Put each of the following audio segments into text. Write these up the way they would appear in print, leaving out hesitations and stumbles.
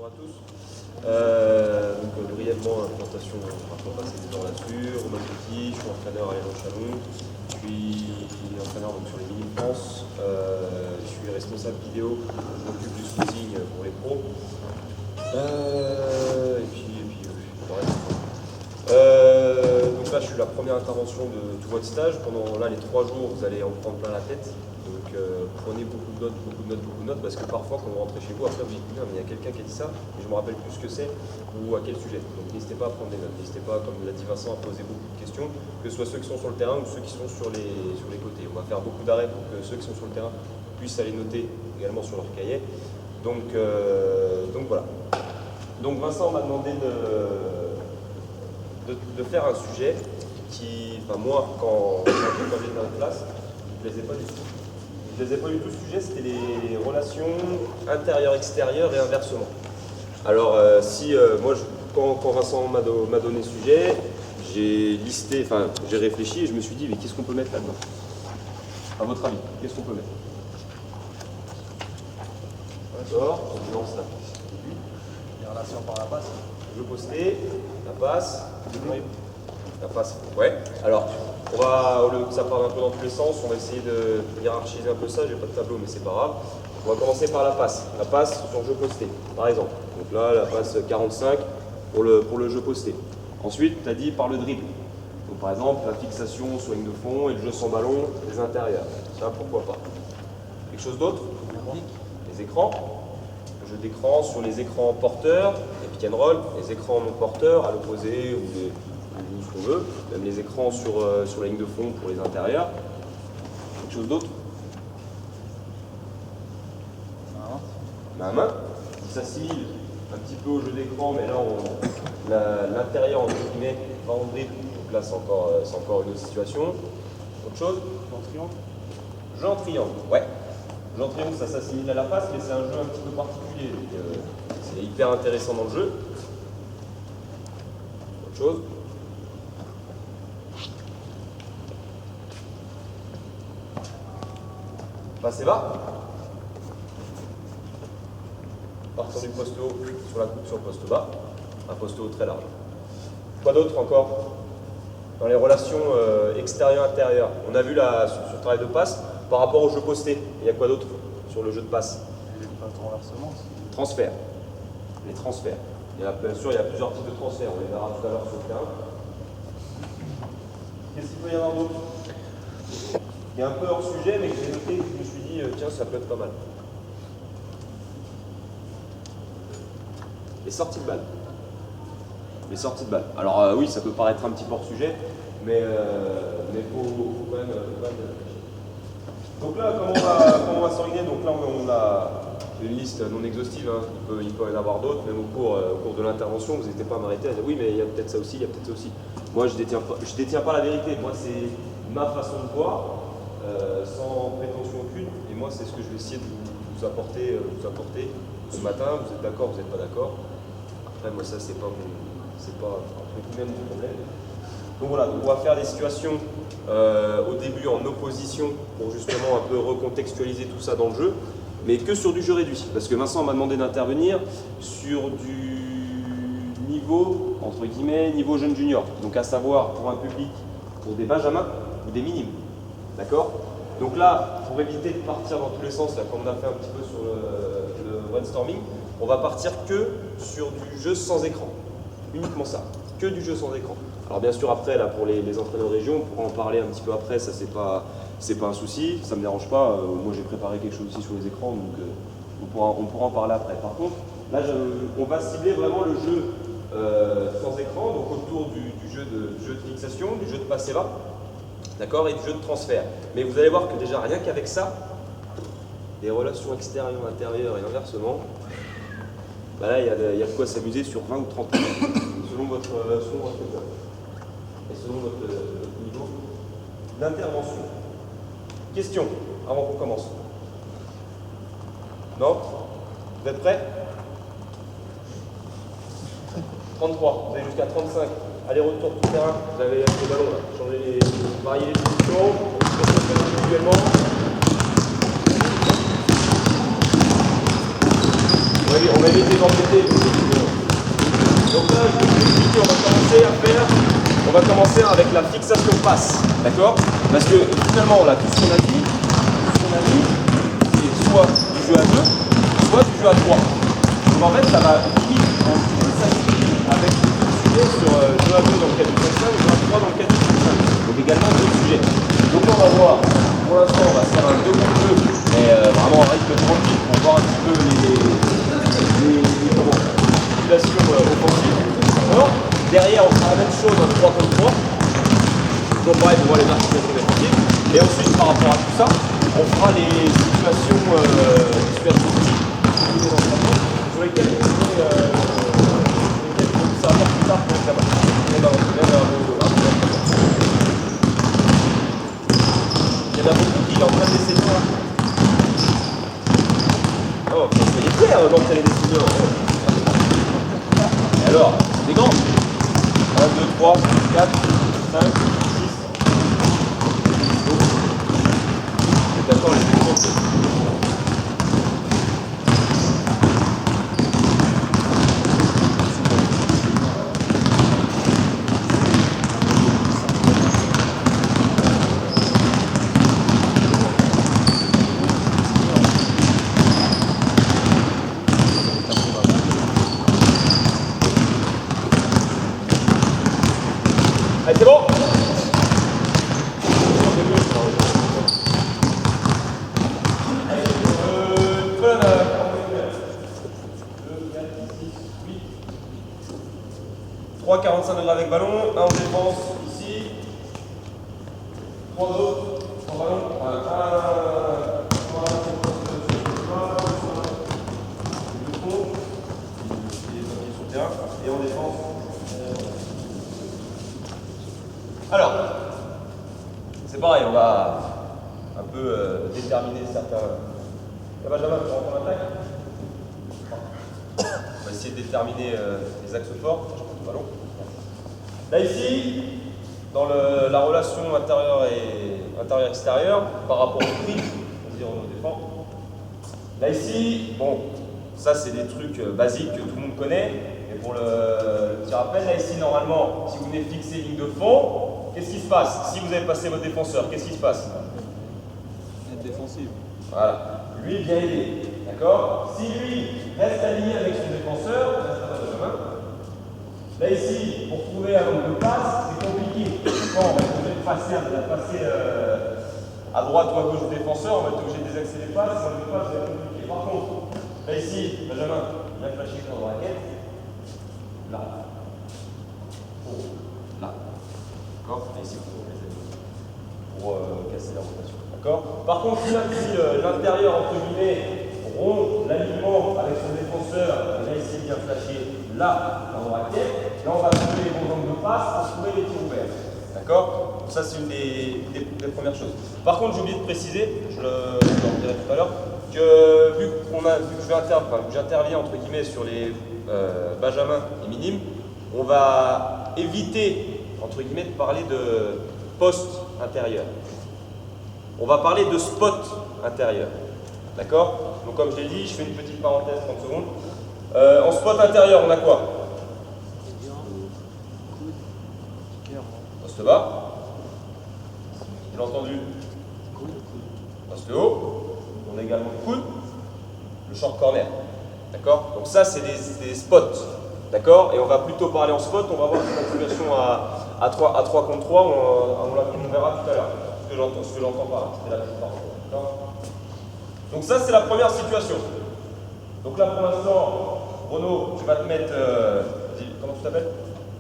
Bonjour à tous. Brièvement, présentation, on va pas passer du temps là-dessus. Romain Petit, je suis entraîneur à Élan Chalon. Je suis entraîneur donc, sur les Mini France. Je suis responsable vidéo. Je m'occupe du scouting pour les pros. Et puis le reste. Donc là, je suis la première intervention de tout votre stage. Pendant là, les 3 jours, vous allez en prendre plein la tête. Donc prenez beaucoup de notes, parce que parfois, quand vous rentrez chez vous, après vous dites, mais il y a quelqu'un qui a dit ça, et je ne me rappelle plus ce que c'est, ou à quel sujet. Donc n'hésitez pas à prendre des notes. N'hésitez pas, comme l'a dit Vincent, à poser beaucoup de questions, que ce soit ceux qui sont sur le terrain ou ceux qui sont sur les côtés. On va faire beaucoup d'arrêts pour que ceux qui sont sur le terrain puissent aller noter également sur leur cahier. Donc voilà. Donc Vincent m'a demandé de faire un sujet qui, enfin moi, quand j'étais en classe, il ne me plaisait pas du tout. Il ne me plaisait pas du tout ce sujet, c'était les relations intérieures-extérieures et inversement. Alors quand Vincent m'a donné ce sujet, j'ai listé, enfin j'ai réfléchi et je me suis dit, mais qu'est-ce qu'on peut mettre là-dedans? À votre avis, qu'est-ce qu'on peut mettre? D'accord, on lance là. Les relations par la passe. Je postais, la passe, la passe. Ouais. Alors, on va, au lieu que ça parte un peu dans tous les sens, on va essayer de hiérarchiser un peu ça. J'ai pas de tableau, mais c'est pas grave. On va commencer par la passe. La passe sur jeu posté, par exemple. Donc là, la passe 45 pour le jeu posté. Ensuite, tu as dit par le dribble. Donc par exemple, la fixation sur ligne de fond et le jeu sans ballon des intérieurs. Ça, pourquoi pas. Quelque chose d'autre? Les écrans. Le jeu d'écran sur les écrans porteurs, les pick and roll, les écrans non porteurs à l'opposé ou ce qu'on veut, même les écrans sur la ligne de fond pour les intérieurs. Quelque chose d'autre? Main. Qui s'assimile un petit peu au jeu d'écran, mais là l'intérieur entre guillemets va en dribble, donc là c'est encore une autre situation. Autre chose? Jeu en triangle. Jeu en triangle, ouais. Jeu en triangle, ça s'assimile à la passe, mais c'est un jeu un petit peu particulier. Donc c'est hyper intéressant dans le jeu. Autre chose? Passe et va. Partant du poste haut sur la coupe sur le poste bas. Un poste haut très large. Quoi d'autre encore? Dans les relations extérieures-intérieures. On a vu là sur le travail de passe. Par rapport au jeu posté, il y a quoi d'autre sur le jeu de passe? Les renversements. Transferts. Les transferts. Bien sûr, il y a plusieurs types de transferts. On les verra tout à l'heure sur le terrain. Qu'est-ce qu'il peut y avoir d'autre? Il y a un peu hors sujet, mais que j'ai noté que je me suis dit, tiens, ça peut être pas mal. Les sorties de balles. Les sorties de balles. Alors oui, ça peut paraître un petit peu hors sujet, mais faut quand même réfléchir. Donc là, comment on va s'organiser? Donc là, on a une liste non exhaustive, hein. Il peut y en avoir d'autres, même au cours de l'intervention, vous n'hésitez pas à m'arrêter à dire oui, mais il y a peut-être ça aussi, il y a peut-être ça aussi. Moi, je détiens pas la vérité. Moi, c'est ma façon de voir, sans prétention aucune. Et moi, c'est ce que je vais essayer de vous apporter ce matin. Vous êtes d'accord, vous n'êtes pas d'accord. Après, moi, ça, c'est pas entre guillemets mon problème. Donc voilà, on va faire des situations au début en opposition pour justement un peu recontextualiser tout ça dans le jeu, mais que sur du jeu réduit. Parce que Vincent m'a demandé d'intervenir sur du niveau, entre guillemets, niveau jeune junior. Donc à savoir pour un public, pour des benjamins ou des minimes. D'accord? Donc là, pour éviter de partir dans tous les sens, là, comme on a fait un petit peu sur le brainstorming, on va partir que sur du jeu sans écran. Uniquement ça. Que du jeu sans écran. Alors bien sûr après là pour les entraîneurs de région, on pourra en parler un petit peu après, ça c'est pas un souci, ça me dérange pas. Moi j'ai préparé quelque chose aussi sur les écrans, donc on pourra en parler après. Par contre, là on va cibler vraiment le jeu sans écran, donc autour du jeu de fixation, du jeu de passe et va, d'accord, et du jeu de transfert. Mais vous allez voir que déjà rien qu'avec ça, les relations extérieures, intérieures et inversement, bah là il y a de quoi s'amuser sur 20 ou 30 minutes, selon votre et selon votre niveau d'intervention. Question, avant qu'on commence. Non? Vous êtes prêts? 33, vous avez jusqu'à 35. Aller-retour tout terrain, vous avez les ballons là. Changez variez les positions, individuellement. on va éviter d'embêter. Donc là, je vais vous expliquer, on va commencer avec la fixation passe, d'accord? Parce que finalement, là, tout ce qu'on a dit, c'est soit du jeu à 2, soit du jeu à 3. Donc en fait, ça va limite s'appliquer avec le sujet sur jeu à 2 dans le cas du 5 et jeu à 3 dans le cas du 5. Donc également d'autres sujets. Donc là, on va voir, pour l'instant, on va se faire un 2 contre 2, mais vraiment un rythme tranquille pour voir un petit peu les populations offensives. Alors, derrière, on fera la même chose en 3 contre 3. Donc pareil, pour voir les articulations défensives. Et ensuite, par rapport à tout ça, on fera les situations sur lesquelles ça va plus tard pour l'examen. Il y en a beaucoup qui en train de laisser là. Oh, soyez clair d'entraîner des seniors. Et alors, des grands 1, 2, 3, 4, 5, 6. C'est d'accord, les défenses. Allez, c'est bon. Trois 45 degrés avec ballon, un en défense ici, 3 autres, 3 ballons, et en défense. Alors, c'est pareil, on va un peu déterminer certains. Benjamin, tu rentres en attaque. On va essayer de déterminer les axes forts. Ballon. Là ici, dans la relation intérieur-extérieur, par rapport au prix, on dit on défend. Là ici, bon, ça c'est des trucs basiques que tout le monde connaît. Et pour le petit rappel, là ici, normalement, si vous venez fixer ligne de fond, qu'est-ce qui se passe? Si vous avez passé votre défenseur, qu'est-ce qui se passe? Être défensive. Voilà. Lui vient aider. D'accord? Si lui reste aligné avec son défenseur, là ici, pour trouver un nombre de passes, c'est compliqué. Quand on va être obligé de passer à droite ou à gauche du défenseur, on va être obligé de désaxer les passes, si on ne veut pas, c'est compliqué. Par contre, là ici, Benjamin vient flasher dans la raquette. Là. Là. D'accord? Là ici, pour casser la rotation. D'accord? Par contre, là, si l'intérieur, entre guillemets, rompt l'alignement avec son défenseur, et là ici, il vient flasher là, dans la raquette, là, on va trouver les bons angles de passe pour trouver les tirs ouverts. D'accord? Ça, c'est une des premières choses. Par contre, j'ai oublié de préciser, je le dirai tout à l'heure, que vu que j'interviens entre guillemets sur les Benjamin et minimes, on va éviter entre guillemets de parler de poste intérieur. On va parler de spot intérieur. D'accord? Donc comme je l'ai dit, je fais une petite parenthèse 30 secondes. En spot intérieur, on a quoi? Poste bas. J'ai entendu. Poste haut. On a également le coude. Le short corner. D'accord? Donc ça, c'est des spots. D'accord? Et on va plutôt parler en spot. On va voir la situation à 3 contre 3. On verra tout à l'heure. Ce que j'entends par là. C'était la petite parenthèse. D'accord? Donc ça, c'est la première situation. Donc là, pour l'instant, Renaud, tu vas te mettre... comment tu t'appelles?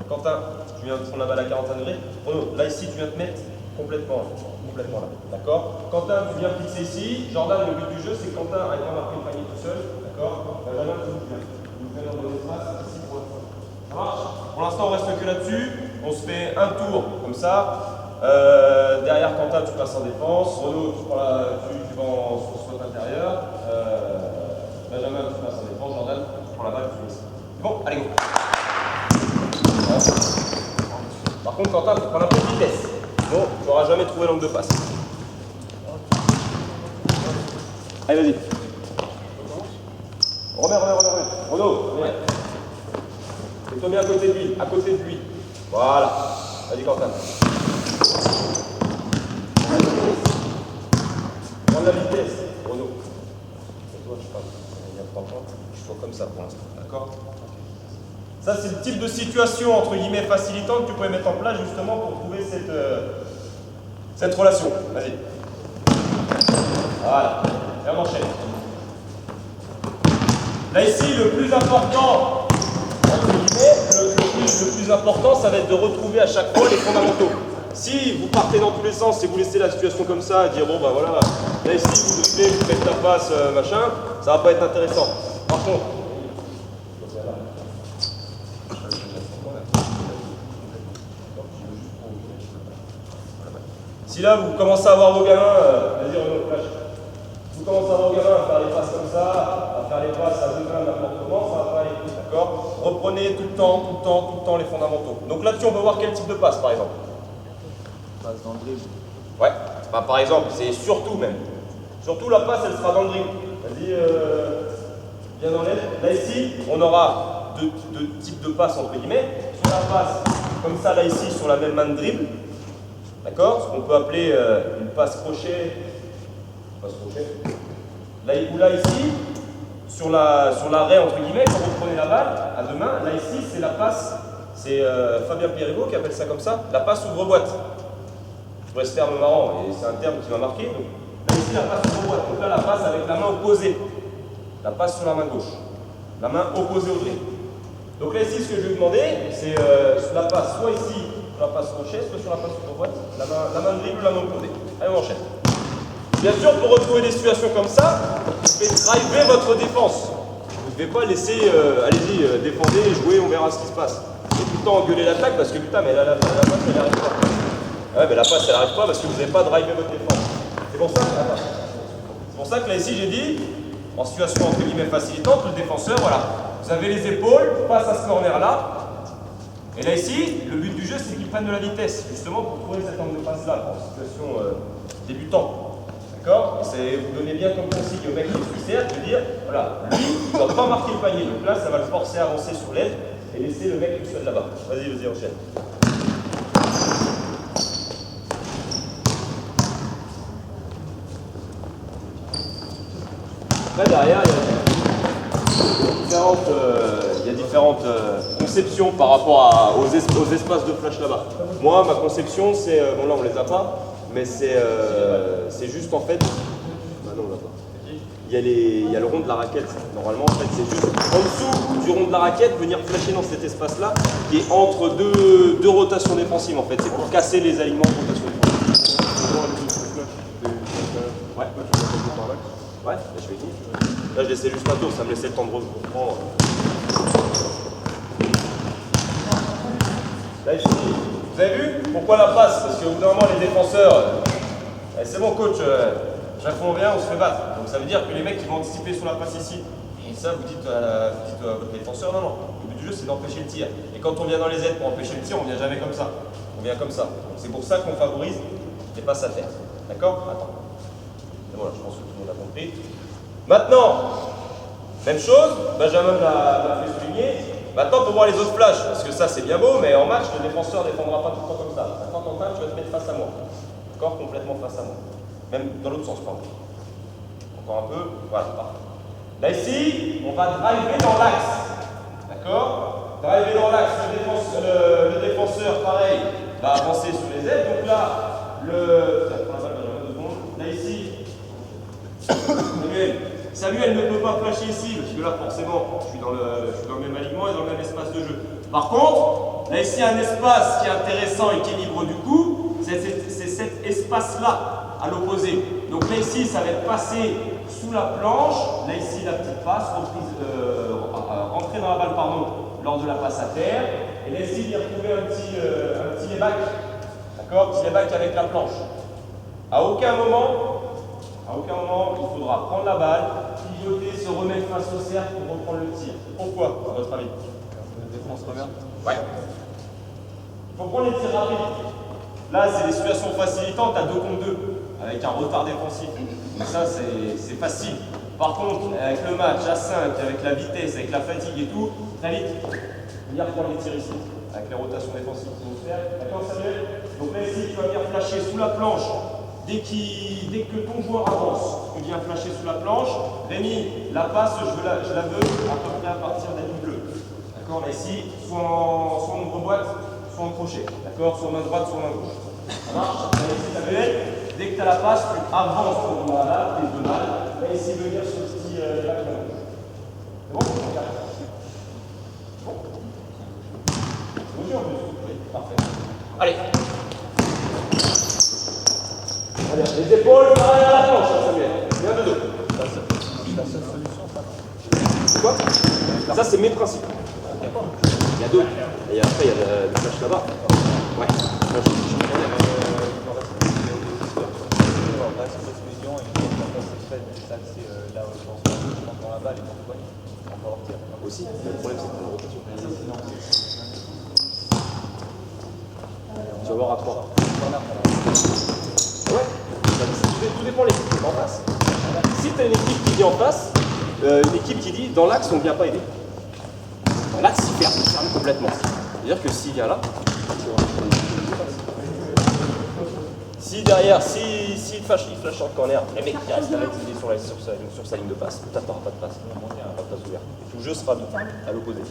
Quentin, tu viens de prendre la balle à 45 degrés. Renaud, là, ici, tu viens te mettre complètement là. D'accord? Quentin, tu viens fixer ici. Jordan, le but du jeu, c'est que Quentin aille pas marquer le panier tout seul. D'accord? Benjamin, tu nous viens. Tu nous viens dans l'espace ici pour l'instant. Ça marche? Pour l'instant, on reste que là-dessus. On se fait un tour comme ça. Derrière Quentin, tu passes en défense. Renaud, tu vas en spot intérieur. Benjamin, tu passes en défense. Jordan, tu prends la balle, tu fais ici. Bon, allez, go. Par contre, Quentin, tu prends un peu de vitesse. Bon, tu n'auras jamais trouvé l'angle de passe. Allez, vas-y. Remets. Renaud, remets. Mets-toi bien à côté de lui. Voilà. Vas-y, Quentin. Prends la vitesse, Renaud. Et toi, je sais pas, il y a 3 points. Je sois comme ça pour l'instant, d'accord? Ça, c'est le type de situation, entre guillemets, facilitante que tu pourrais mettre en place justement pour trouver cette relation. Vas-y. Voilà. Et on enchaîne. Là, ici, le plus important, entre guillemets, le plus important, ça va être de retrouver à chaque fois les fondamentaux. Si vous partez dans tous les sens et vous laissez la situation comme ça, dire bon, bah voilà, là ici, vous faites la passe, machin, ça va pas être intéressant. Par contre, si là vous commencez à voir vos gamins, vas-y Renaud, flash. Vous commencez à voir vos gamins à faire les passes comme ça, à faire les passes à deux mains n'importe comment, ça va pas aller, d'accord? Reprenez tout le temps les fondamentaux. Donc là-dessus, on peut voir quel type de passe par exemple. Passe dans le dribble. Ouais, bah, par exemple, c'est surtout même. Surtout la passe, elle sera dans le dribble. Vas-y, viens dans l'aide. Là ici, on aura deux types de passes entre guillemets. Sur la passe, comme ça, là ici, sur la même main de dribble. D'accord? Ce qu'on peut appeler une passe crochet. Là, ou là ici, sur l'arrêt entre guillemets, quand vous prenez la balle à deux mains, là ici, c'est la passe. C'est Fabien Périgot qui appelle ça comme ça, la passe ouvre-boîte. Je vois ce terme marrant, et c'est un terme qui m'a marqué. Donc, là ici, la passe ouvre-boîte. Donc là, la passe avec la main opposée. La passe sur la main gauche. La main opposée au dribble. Donc là ici, ce que je vais vous demander, c'est la passe soit ici, sur la passe crochet, soit sur la passe ouvre-boîte. La main de dribble, la main opposée. Allez, on enchaîne. Bien sûr, pour retrouver des situations comme ça, vous devez driver votre défense. Vous ne devez pas laisser, allez-y, défendez, jouer, on verra ce qui se passe. Et tout le temps engueuler l'attaque parce que putain, mais la passe, elle n'arrive pas. Ouais, mais la passe, elle n'arrive pas parce que vous n'avez pas drivé votre défense. C'est pour ça que là, ici, j'ai dit, en situation entre guillemets facilitante, le défenseur, voilà, vous avez les épaules, face à ce corner-là. Et là, ici, le but du jeu, c'est qu'il prenne de la vitesse, justement pour trouver cet angle de passe-là, en situation débutant. D'accord? Et vous donnez bien comme consigne au mec qui est suicidaire de dire, voilà, lui, il ne doit pas marquer le panier. Donc là, ça va le forcer à avancer sur l'aide et laisser le mec tout seul là-bas. Vas-y, enchaîne. Après, derrière, il y a différentes conceptions par rapport aux espaces de flash là-bas. Moi, ma conception, c'est, bon là on les a pas, mais c'est juste en fait, bah non on l'a pas. Il y a le rond de la raquette. Normalement, en fait, c'est juste en dessous du rond de la raquette, venir flasher dans cet espace-là, qui est entre deux rotations défensives en fait. C'est pour casser les alignements de rotation défensive. Ouais. Ouais, là je vais venir. Là je laissais juste un tour, ça me laissait le temps de reprendre. Là ici, vous avez vu pourquoi la passe? Parce qu'au bout d'un moment les défenseurs, c'est bon coach, chaque fois on vient, on se fait battre. Donc ça veut dire que les mecs ils vont anticiper sur la passe ici. Et ça vous dites à votre défenseur, non, le but du jeu c'est d'empêcher le tir. Et quand on vient dans les aides pour empêcher le tir, on vient jamais comme ça. On vient comme ça. Donc c'est pour ça qu'on favorise les passes à terre. D'accord? Attends. Et voilà, je pense que tout le monde a compris. Maintenant, même chose, Benjamin l'a fait souligner. Maintenant, pour voir les autres flashs, parce que ça c'est bien beau, mais en match, le défenseur ne défendra pas tout le temps comme ça. Maintenant, Quentin, tu vas te mettre face à moi. D'accord? Complètement face à moi. Même dans l'autre sens, pardon. Encore un peu. Voilà, parfait. Là, ici, on va driver dans l'axe. D'accord? Driver dans l'axe, le défenseur, pareil, va avancer sur les ailes. Donc là, là, ici, Samuel ne peut pas flasher ici, parce que là, forcément, je suis dans le même alignement et dans le même espace de jeu. Par contre, là, ici, un espace qui est intéressant et qui est libre du coup, c'est cet espace-là, à l'opposé. Donc là, ici, ça va être passé sous la planche. Là, ici, la petite passe, rentrer dans la balle, pardon, lors de la passe à terre. Et là, ici, il y a retrouver un petit layback. D'accord? Petit layback avec la planche. À aucun moment, il faudra prendre la balle, pivoter, se remettre face au cercle pour reprendre le tir. Pourquoi, à votre avis? Défense revient. Ouais. Il faut prendre les tirs rapides. Là, c'est des situations facilitantes à 2 contre 2, avec un retard défensif. Donc ça, c'est facile. Par contre, avec le match à 5, avec la vitesse, avec la fatigue et tout, très vite, venir prendre les tirs ici, avec les rotations défensives qui vont se faire. D'accord, Samuel? Donc là, ici, tu vas venir flasher sous la planche. Dès que ton joueur avance, on vient flasher sous la planche. Rémi, la passe, je la veux à peu près à partir des bleu. D'accord, là ici, soit en ouvre-boîte, soit en crochet. D'accord, soit main droite, soit main gauche. Ça marche? Là ici, Samuel, dès que tu as la passe, tu avances pour ton malade, tes deux balles. Là ici, venir sur le petit lac main gauche. C'est bon? Regarde. Bon. Bonjour en plus. Oui, parfait. Allez. Allez, les épaules, pareil à la planche, Samuel. Bien de dos. La seule solution, ça. C'est quoi? Ça, c'est mes principes. Il y a d'autres. Et après, il y a le flash là-bas. Ouais. Aussi, le problème, c'est que la rotation. Tu vas voir à 3. Ouais, tout dépend de l'équipe qui est en face. Si tu as une équipe qui dit en face, une équipe qui dit dans l'axe on ne vient pas aider. Dans l'axe il ferme complètement. C'est-à-dire que s'il vient là, si derrière, s'il flash sur le corner, les mecs qui restent à l'idée sur sa ligne de passe, tu n'auras pas de passe. Il n'y aura pas de passe ouverte. Et tout le jeu sera à l'opposé.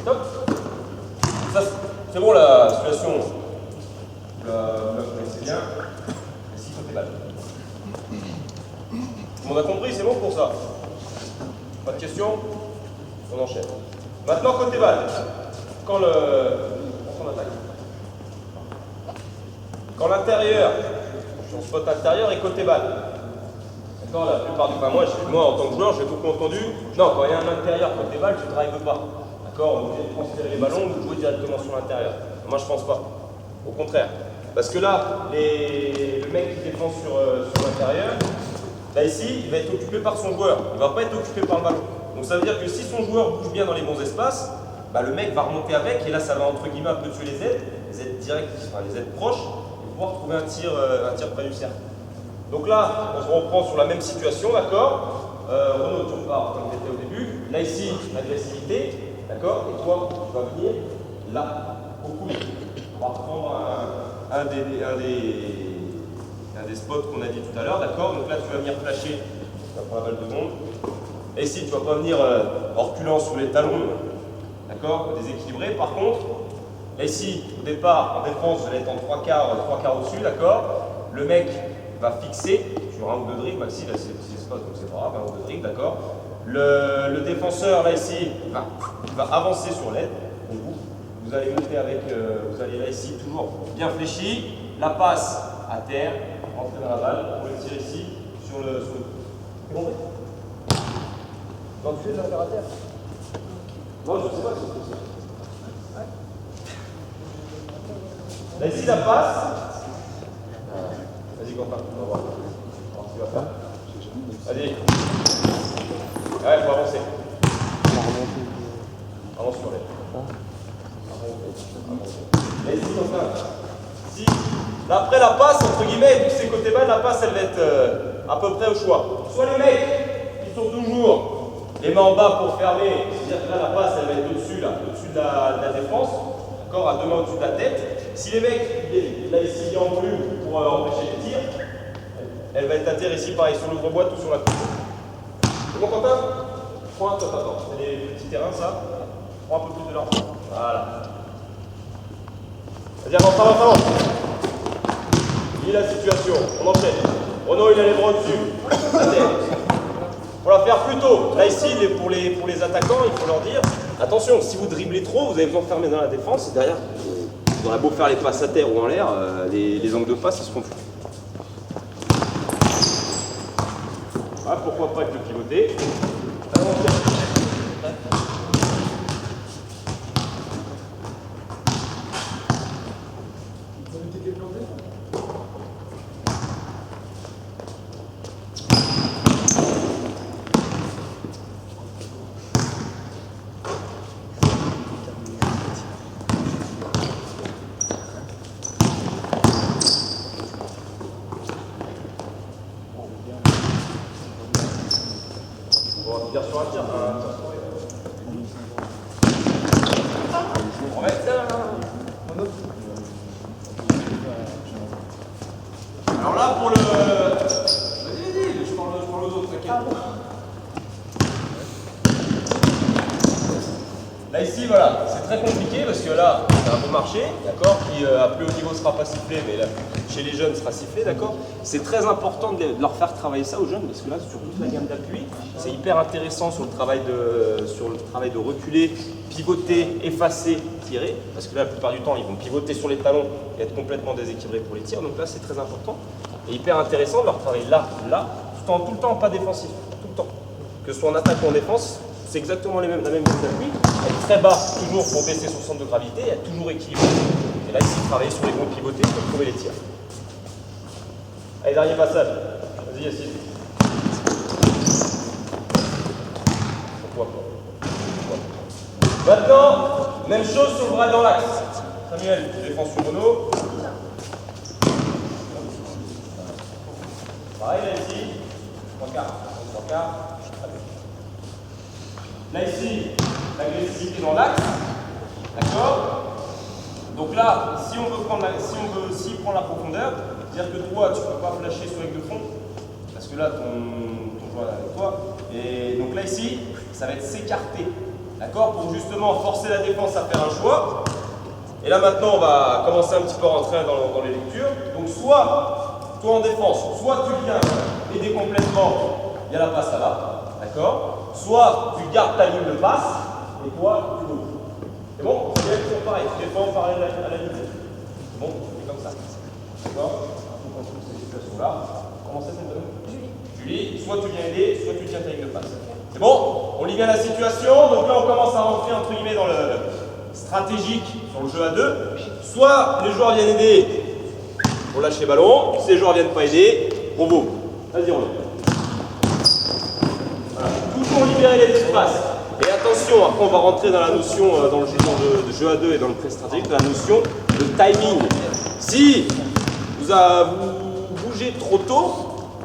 Top. Ça, c'est bon la situation. Vous la connaissez bien. Ici, côté balle. Tout le monde a compris, c'est bon pour ça. Pas de questions? On enchaîne. Maintenant, côté balle. Quand on attaque. Quand l'intérieur, on spot intérieur et côté balle. D'accord, la plupart du temps, moi en tant que joueur, j'ai beaucoup entendu. Non, quand il y a un intérieur côté balle, tu ne drives pas. D'accord, on est obligé de transférer les ballons ou de jouer directement sur l'intérieur. Moi, je pense pas. Au contraire. Parce que là, le mec qui défend sur l'intérieur, là ici, il va être occupé par son joueur. Il ne va pas être occupé par le ballon. Donc ça veut dire que si son joueur bouge bien dans les bons espaces, bah, le mec va remonter avec et là, ça va entre guillemets un peu tuer les aides directes, enfin les aides proches, et pouvoir trouver un tir près du cercle. Donc là, on se reprend sur la même situation, d'accord? Renaud, tu repars comme tu étais au début. Là ici, l'agressivité, d'accord? Et toi, tu vas venir là, au coulis. On va reprendre un des spots qu'on a dit tout à l'heure, d'accord? Donc là, tu vas venir flasher, tu vas prendre la balle de monde. Et ici, tu ne vas pas venir en reculant sur les talons, d'accord? Déséquilibré. Par contre, là ici, au départ, en défense, vous allez être en 3 quarts au-dessus, d'accord? Le mec va fixer sur un ou deux dribbles, Maxi, là c'est spot, donc c'est pas grave, un ou deux dribbles, d'accord? Le défenseur, là ici, va avancer sur l'aide, donc vous allez monter avec, vous allez là ici, toujours bien fléchi, la passe à terre, rentrer dans la balle, pour le tir ici, sur le... C'est bon? Non, tu fais de la faire à terre? Non, je sais pas si c'est ça. Là ici, la passe. Vas-y, Quentin, on va voir. Alors, ce qu'il va faire. Allez. Ouais, il faut avancer. Avance sur l'aide. Là ici, Quentin. Si. Là, après la passe, entre guillemets, vu que c'est côté balle, la passe, elle va être à peu près au choix. Soit les mecs qui sont toujours les mains en bas pour fermer, c'est-à-dire que là, la passe, elle va être au-dessus, là, au-dessus de la défense, d'accord, à 2 mains au-dessus de la tête. Si les mecs, là, ici, en bleu, pour empêcher les tirs, elle va être à terre ici, pareil, sur l'ouvre-boîte ou sur la coupe. C'est bon, Quentin? Prends un top, attends, c'est des petits terrains, ça. Prends un peu plus de largeur. Voilà. Vas-y, avance. Lis la situation, on enchaîne. Renaud, il a les bras au-dessus. À terre. Pour la faire plus tôt. Là ici, pour les attaquants, il faut leur dire attention, si vous dribblez trop, vous avez besoin de fermer dans la défense et derrière, vous aurez beau faire les passes à terre ou en l'air, les angles de passe, ils seront fous. Ah, pourquoi pas avec le pivoté. dire sur un tir. On va mettre ça. Alors là, pour le... Vas-y, je parle aux autres, t'inquiète. Là ici, voilà, c'est très compliqué parce que là, c'est un beau marché, d'accord, qui à plus haut niveau ne sera pas sifflé, mais là, chez les jeunes sera sifflé, d'accord. C'est très important de leur faire travailler ça aux jeunes parce que là, sur toute la gamme d'appui, c'est hyper intéressant sur le travail de reculer, pivoter, effacer, tirer, parce que là, la plupart du temps, ils vont pivoter sur les talons et être complètement déséquilibrés pour les tirs, donc là, c'est très important. Et hyper intéressant de leur travailler là, tout le temps pas défensif, tout le temps. Que ce soit en attaque ou en défense, c'est exactement la même gamme d'appui. Être très bas, toujours pour baisser son centre de gravité, et être toujours équilibré. Et là, ici, travailler sur les bons pivotés pour trouver les tirs. Allez, dernier passage. Vas-y, Yacine. Maintenant, même chose sur le bras dans l'axe. Samuel, tu défends sur Renaud. Pareil, là, ici. 3 quarts. Là, ici, l'agressivité dans l'axe. D'accord? Donc là, si on veut prendre s'il prend la profondeur, c'est-à-dire que toi, tu ne peux pas flasher sur avec de fond, parce que là, ton joueur est avec toi. Et donc là, ici, ça va être s'écarter. D'accord? Pour justement forcer la défense à faire un choix. Et là, maintenant, on va commencer un petit peu à rentrer dans les lectures. Donc, soit, toi en défense, soit tu viens aider complètement, il y a la passe là. D'accord? Soit tu gardes ta ligne de passe, et toi, tu l'ouvres. C'est bon? C'est toujours pareil, tu défends parallèle à la ligne. C'est bon? C'est comme ça. D'accord? On trouve ces situations-là. Comment ça s'appelle? Julie, soit tu viens aider, soit tu tiens ta ligne de passe. C'est bon? On lit bien la situation. Donc là, on commence à rentrer entre guillemets dans le stratégique sur le jeu à deux. Soit les joueurs viennent aider pour lâcher le ballon, si les joueurs ne viennent pas aider, on vaut. Vas-y, on va. Toujours libérer les espaces. Et attention, après on va rentrer dans la notion, dans le jeu de jeu à deux et dans le pré stratégique, la notion de timing. Si vous bougez trop tôt,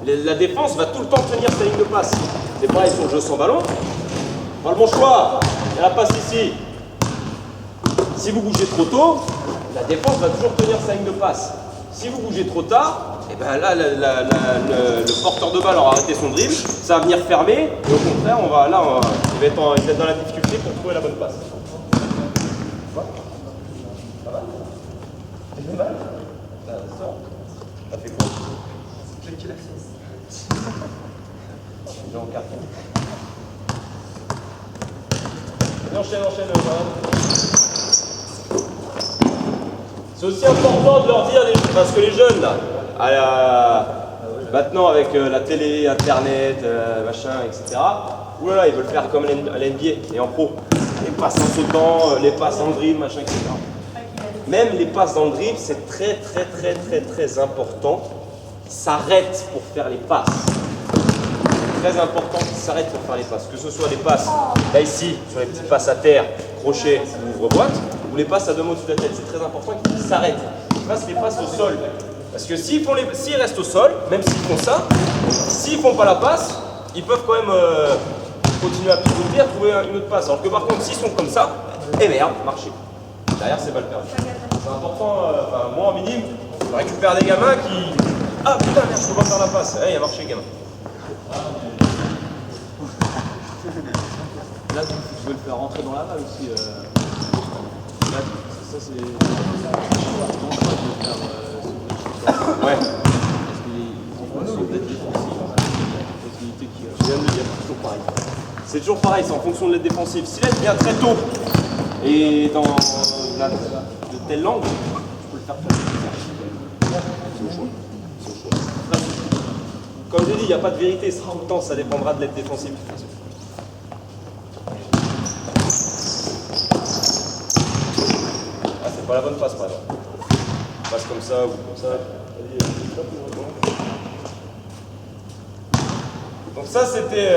la défense va tout le temps tenir sa ligne de passe. C'est pareil sur le jeu sans ballon. Pas le bon choix. Il y a la passe ici. Si vous bougez trop tôt, la défense va toujours tenir sa ligne de passe. Si vous bougez trop tard, et ben là, le porteur de balle aura arrêté son dribble, ça va venir fermer, et au contraire, il va être dans la difficulté pour trouver la bonne passe. Ça va? T'as fait mal? Ça sort. Ça fait quoi? J'ai qui la fesse. J'ai en carton. Enchaîne. C'est aussi important de leur dire, parce que les jeunes, là, maintenant avec la télé, internet, machin, etc., oulala, ils veulent faire comme à la NBA et en pro. Les passes en sautant, les passes dans le dribble, machin, etc. Même les passes dans le dribble, c'est très important. S'arrête pour faire les passes. Très important qu'ils s'arrêtent pour faire les passes. Que ce soit les passes, là ici, sur les petites passes à terre, crochet ou ouvre-boîte, ou les passes à 2 mots dessus de la tête. C'est très important qu'ils s'arrêtent. Qu'ils fassent les passes au sol. Parce que s'ils restent au sol, même s'ils font ça, s'ils ne font pas la passe, ils peuvent quand même continuer à pivoter, à trouver une autre passe. Alors que par contre, s'ils sont comme ça, eh merde, marché. Derrière, c'est pas le perdu. C'est important, moi en minime, je récupère des gamins qui. Ah putain, merde, je peux pas faire la passe. Il a marché, le gamin. Là, tu veux le faire rentrer dans la balle aussi. Là, ça, c'est. Ouais. Parce qu'il peut être défensif. Je viens de le dire, c'est toujours pareil. C'est toujours pareil, c'est en fonction de l'aide défensive. Si l'aide vient très tôt et dans de telle angle, tu peux le faire très vite. C'est au choix. Comme j'ai dit, il n'y a pas de vérité, tout le temps, ça dépendra de l'aide défensive. Ah, c'est pas la bonne passe, par exemple. Passe comme ça ou comme ça. Donc ça, c'était,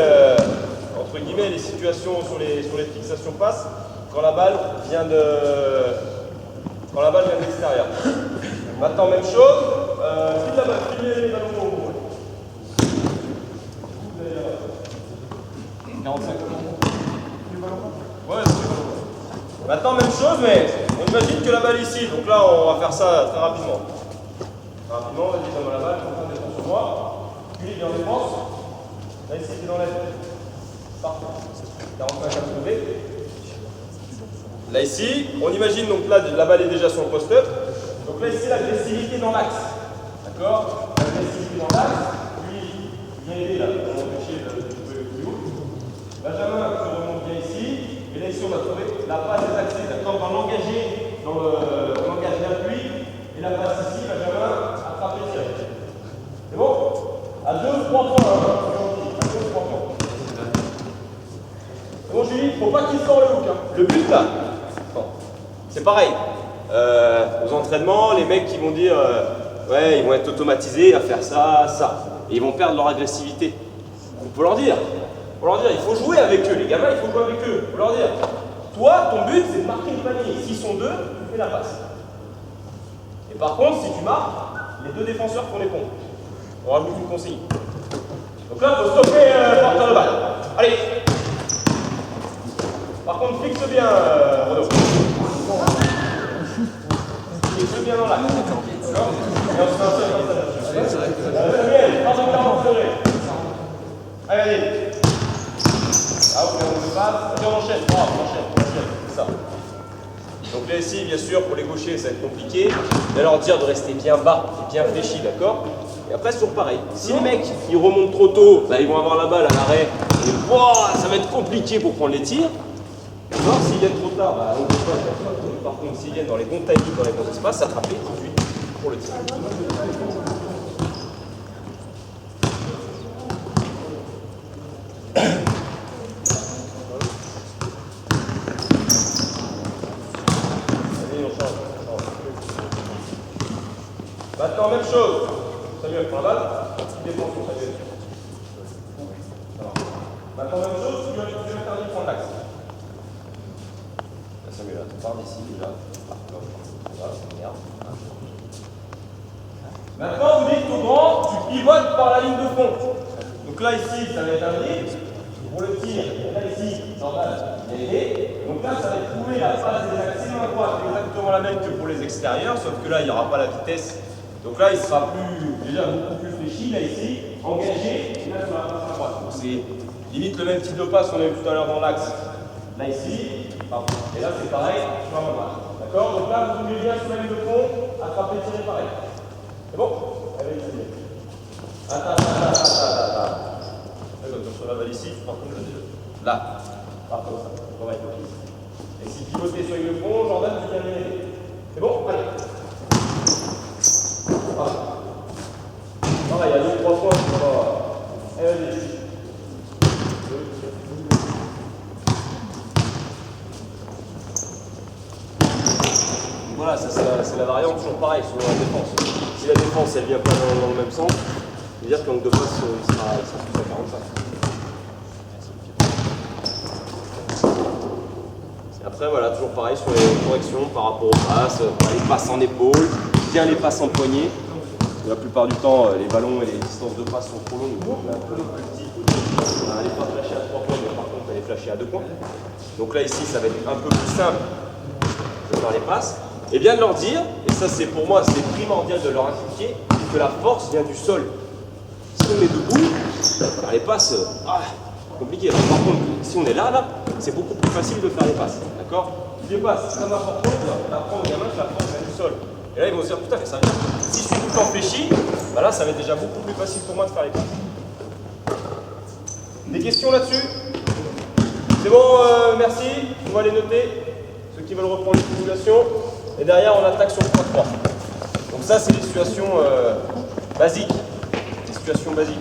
entre guillemets, les situations sur les fixations passes, quand la balle vient de l'extérieur. Maintenant, même chose, filez les ballons au bout. 45 chose, mais on imagine que la balle est ici. Donc là, on va faire ça très rapidement. Rapidement, vas-y, donne-moi la balle, on défense sur moi. Puis, il est en défense. Là, ici, tu dans l'aide. Parfait. 45 à trouver. Là, ici, on imagine, donc là, la balle est déjà sur le post-up. Donc là, ici, l'agressivité dans l'axe. D'accord? L'agressivité dans l'axe. Puis, viens aider là, pour empêcher de jouer plus haut. Benjamin, tu remontes bien ici. Et là, ici, on va trouver la passe des axes. D'accord? On va l'engager dans le langage d'appui. Et la passe ici, Benjamin, attraper, tirer. C'est bon? À 2, 3 points. À 2, 3 points. C'est bon, Julie? Faut pas qu'il sort le hook. Hein. Le but là, c'est pareil. Aux entraînements, les mecs qui vont dire ouais, ils vont être automatisés à faire ça, ça. Et ils vont perdre leur agressivité. Il faut leur dire. Il faut jouer avec eux. Les gamins, il faut jouer avec eux. Il faut leur dire. Toi, ton but, c'est de marquer le panier. S'ils sont deux, tu fais la passe. Et par contre, si tu marques, les deux défenseurs font les pompes. On rajoute une consigne. Donc là, il faut stopper porteur de balle. Allez. Par contre, fixe bien, Renaud. Fixe bien dans l'axe. D'accord? Et on se fait un seul comme ça. Bien, pas de 40 degrés. Allez, allez. Ah, ok, on se passe. Et on enchaîne. On enchaîne. C'est ça. Donc là, ici, bien sûr, pour les gauchers, ça va être compliqué. De leur dire de rester bien bas et bien fléchi, d'accord? Et après, c'est toujours pareil. Si les mecs, ils remontent trop tôt, bah, ils vont avoir la balle à l'arrêt. Et ça va être compliqué pour prendre les tirs. Alors, s'ils viennent trop tard, bah, on peut pas faire ça. Par contre, s'ils viennent dans les bons timings, dans les bons espaces, s'attraper tout de suite pour le tir. Allez, on change. Maintenant, même chose. Samuel, prends la balle. Tu défends sur Samuel. Maintenant, même chose, tu interdis de prendre l'axe. Samuel, tu pars d'ici déjà. Maintenant, vous dites au grand, tu pivotes par la ligne de fond. Donc là, ici, ça va être un dribble. Pour le tir, là, ici, Jordan, il est aidé. Donc là, ça va être trouver la passe des axes main droite, exactement la même que pour les extérieurs, sauf que là, il n'y aura pas la vitesse. Donc là, il sera déjà beaucoup plus fléchi. Là, ici, engagé, et là, sur la passe à droite. Donc c'est limite le même type de passe qu'on a eu tout à l'heure dans l'axe. Là, ici, et là, c'est pareil sur la main. D'accord? Donc là, vous oubliez bien sur la ligne de fond, attraper, tirer pareil. C'est bon? Allez, ici. Attends. Sur la balle ici, tu pars comme là. Là. Pars comme ça. Travaille comme ça. Et si pivoter sur la ligne de fond, Jordan, tu viens l'aider. C'est bon? Allez. Pareil, il y a 2-3 points. Allez, vas-y. Voilà, ça, c'est la variante, toujours pareil, sur la défense. Si la défense, elle vient pas dans le même sens, ça veut dire que l'angle de passe, il sera plus à 45. Et après, voilà, toujours pareil sur les corrections par rapport aux passes, les passes en épaule, bien les passes en poignet. La plupart du temps, les ballons et les distances de passe sont trop longues. Donc là, pour les plus petits, on n'est pas flashé à 3 points, mais par contre, elle est flashée à 2 points. Donc là, ici, ça va être un peu plus simple de faire les passes. Et bien de leur dire, et ça c'est pour moi c'est primordial de leur inculquer, que la force vient du sol. Si on est debout, les passes, compliqué. Par contre, si on est là, c'est beaucoup plus facile de faire les passes. D'accord? Les passes, c'est très important d'apprendre aux gamins que la force vient du sol. Et là ils vont se dire, putain, mais ça veut dire que si je suis tout le temps fléchi, bah là ça va être déjà beaucoup plus facile pour moi de faire les passes. Des questions là-dessus? C'est bon, merci, on va les noter. Ceux qui veulent reprendre les simulations. Et derrière, on attaque sur le 3-3. Donc ça, c'est des situations basiques. Des situations basiques.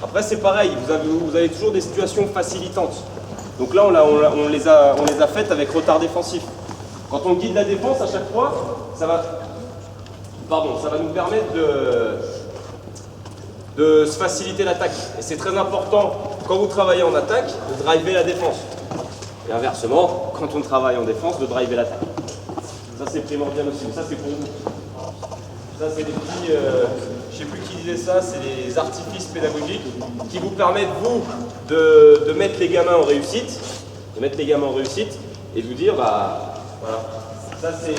Après, c'est pareil. Vous avez toujours des situations facilitantes. Donc là, on les a faites avec retard défensif. Quand on guide la défense, à chaque fois, ça va nous permettre de se faciliter l'attaque. Et c'est très important, quand vous travaillez en attaque, de driver la défense. Et inversement, quand on travaille en défense, de driver l'attaque. Ça c'est primordial aussi, mais ça c'est pour vous. Ça c'est des petits, je ne sais plus qui disait ça, c'est des artifices pédagogiques qui vous permettent vous de mettre les gamins en réussite, et vous dire, bah voilà, ça c'est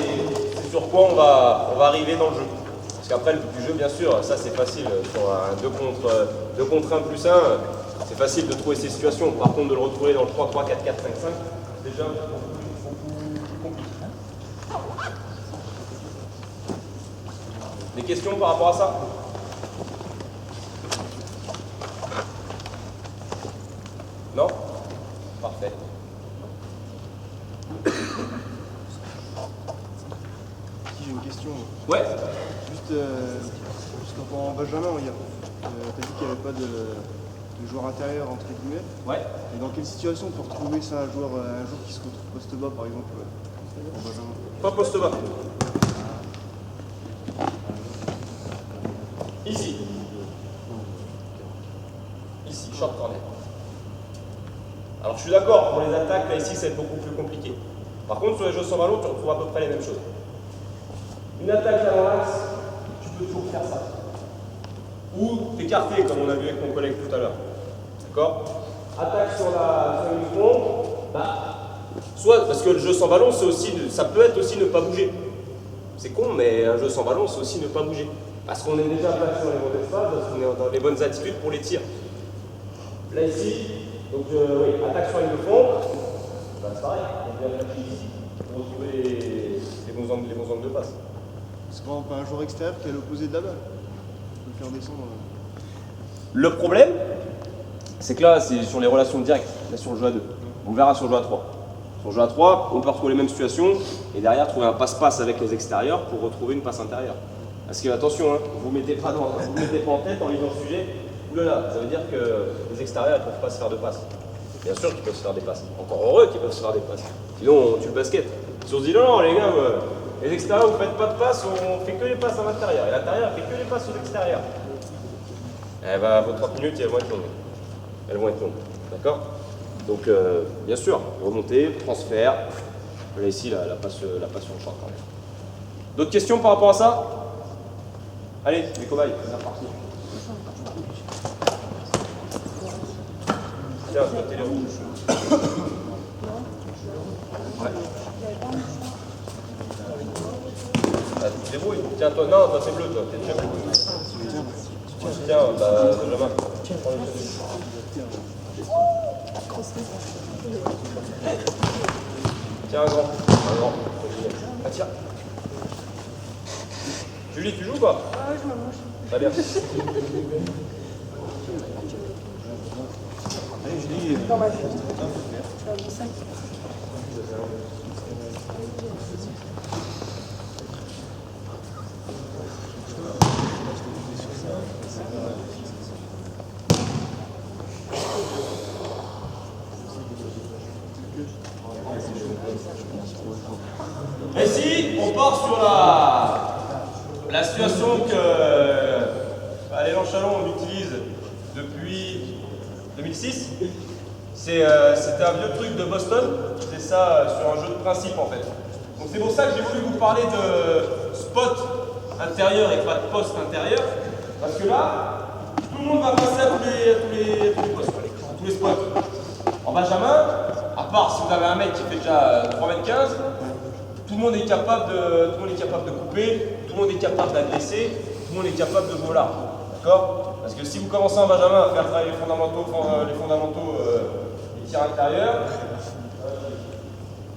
sur quoi on va arriver dans le jeu. Parce qu'après, le but du jeu, bien sûr, ça c'est facile, sur un 2 contre 1 plus 1, c'est facile de trouver ces situations. Par contre, de le retrouver dans le 3-3, 4-4, 5-5, c'est déjà beaucoup plus compliqué. Des questions par rapport à ça? Non? Parfait. Si j'ai une question. Ouais. Juste, en Benjamin, tu as dit qu'il n'y avait pas de joueur intérieur, entre guillemets. Ouais. Et dans quelle situation pour retrouver ça, un joueur qui se retrouve poste bas, par exemple, en Benjamin? Pas poste bas. Ici. Ici, short corner. Alors je suis d'accord, pour les attaques, là ici, ça va être beaucoup plus compliqué. Par contre, sur les jeux sans ballon, tu retrouves à peu près les mêmes choses. Une attaque à l'axe, tu peux toujours faire ça. Ou t'écarter, comme on a vu avec mon collègue tout à l'heure. D'accord? Attaque sur le front, bah, soit parce que le jeu sans ballon, ça peut être aussi ne pas bouger. C'est con, mais un jeu sans ballon, c'est aussi ne pas bouger. Parce qu'on est déjà placé dans les bons espaces, parce qu'on est dans les bonnes attitudes pour les tirs. Là ici, donc oui, attaque sur ligne de fond, bah, c'est pareil, on vient attaquer ici pour retrouver les bons angles de passe. Parce qu'on n'a pas un joueur extérieur qui est à l'opposé de la balle. On peut le faire descendre. Le problème, c'est que là, c'est sur les relations directes, là sur le jeu à 2. On verra sur le jeu à 3. Sur le jeu à 3, on peut retrouver les mêmes situations et derrière trouver un passe-passe avec les extérieurs pour retrouver une passe intérieure. Parce que attention, hein, vous ne mettez pas en tête en lisant le sujet, oulala, ça veut dire que les extérieurs ne peuvent pas se faire de passes. Bien sûr qu'ils peuvent se faire des passes. Encore heureux qu'ils peuvent se faire des passes. Sinon, on tue le basket. Si on se dit non, les gars, les extérieurs, vous ne faites pas de passes, on fait que les passes à l'intérieur. Et l'intérieur fait que les passes aux extérieurs. Eh ben, vos 30 minutes, elles vont être longues. Elles vont être longues. D'accord? Donc, bien sûr, remontée, transfert. Là, ici, la passe sur le short quand même. D'autres questions par rapport à ça? Allez, les cobayes, c'est parti. Tiens, côté les rouges. Ouais. Ah, tu te débrouilles. Tiens, toi, non, toi c'est bleu, toi, t'es déjà bleu. Tiens, bah, Benjamin. Tiens, un grand. Ah, tiens. Julie, tu joues ou pas? Ah ouais, je me mange. Très bien. Allez, Julie. Dans ma vie. Je suis à 5. Et si on part sur la situation que l'élan Chalon on utilise depuis 2006, c'était un vieux truc de Boston, c'est ça sur un jeu de principe en fait. Donc c'est pour ça que j'ai voulu vous parler de spot intérieur et pas de poste intérieur, parce que là, tout le monde va passer à tous les postes, à tous les spots. En Benjamin, à part si vous avez un mec qui fait déjà 3,15 m, tout le monde est capable de couper, tout le monde est capable d'agresser, tout le monde est capable de jouer large. D'accord? Parce que si vous commencez en Benjamin à faire travailler les fondamentaux, les tirs intérieurs,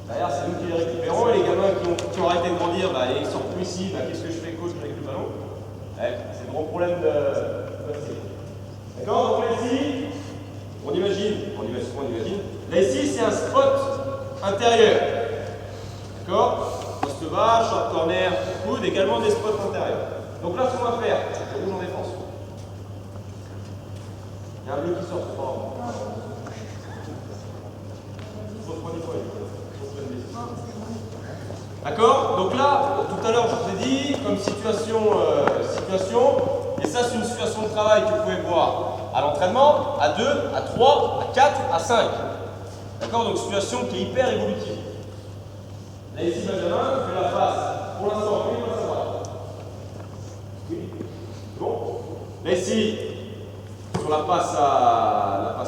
derrière c'est nous qui les récupérons et les gamins qui ont arrêté de grandir, bah, ils sortent plus ici, bah, qu'est-ce que je fais coach avec le ballon? Ouais, c'est le gros problème de d'accord? Donc là ici, on imagine. Là ici c'est un spot intérieur. D'accord? Poste bas, short corner, coude, également des spots intérieurs. Donc là, ce qu'on va faire, c'est rouge en défense. Il y a un bleu qui sort, c'est pas grave. D'accord? Donc là, tout à l'heure, je vous ai dit, comme situation, et ça, c'est une situation de travail que vous pouvez voir à l'entraînement, à 2, à 3, à 4, à 5. D'accord? Donc, situation qui est hyper évolutive. Là, ici, Benjamin fait la face. Pour l'instant, il passe à droite. Oui. Bon. Là, ici, sur la passe à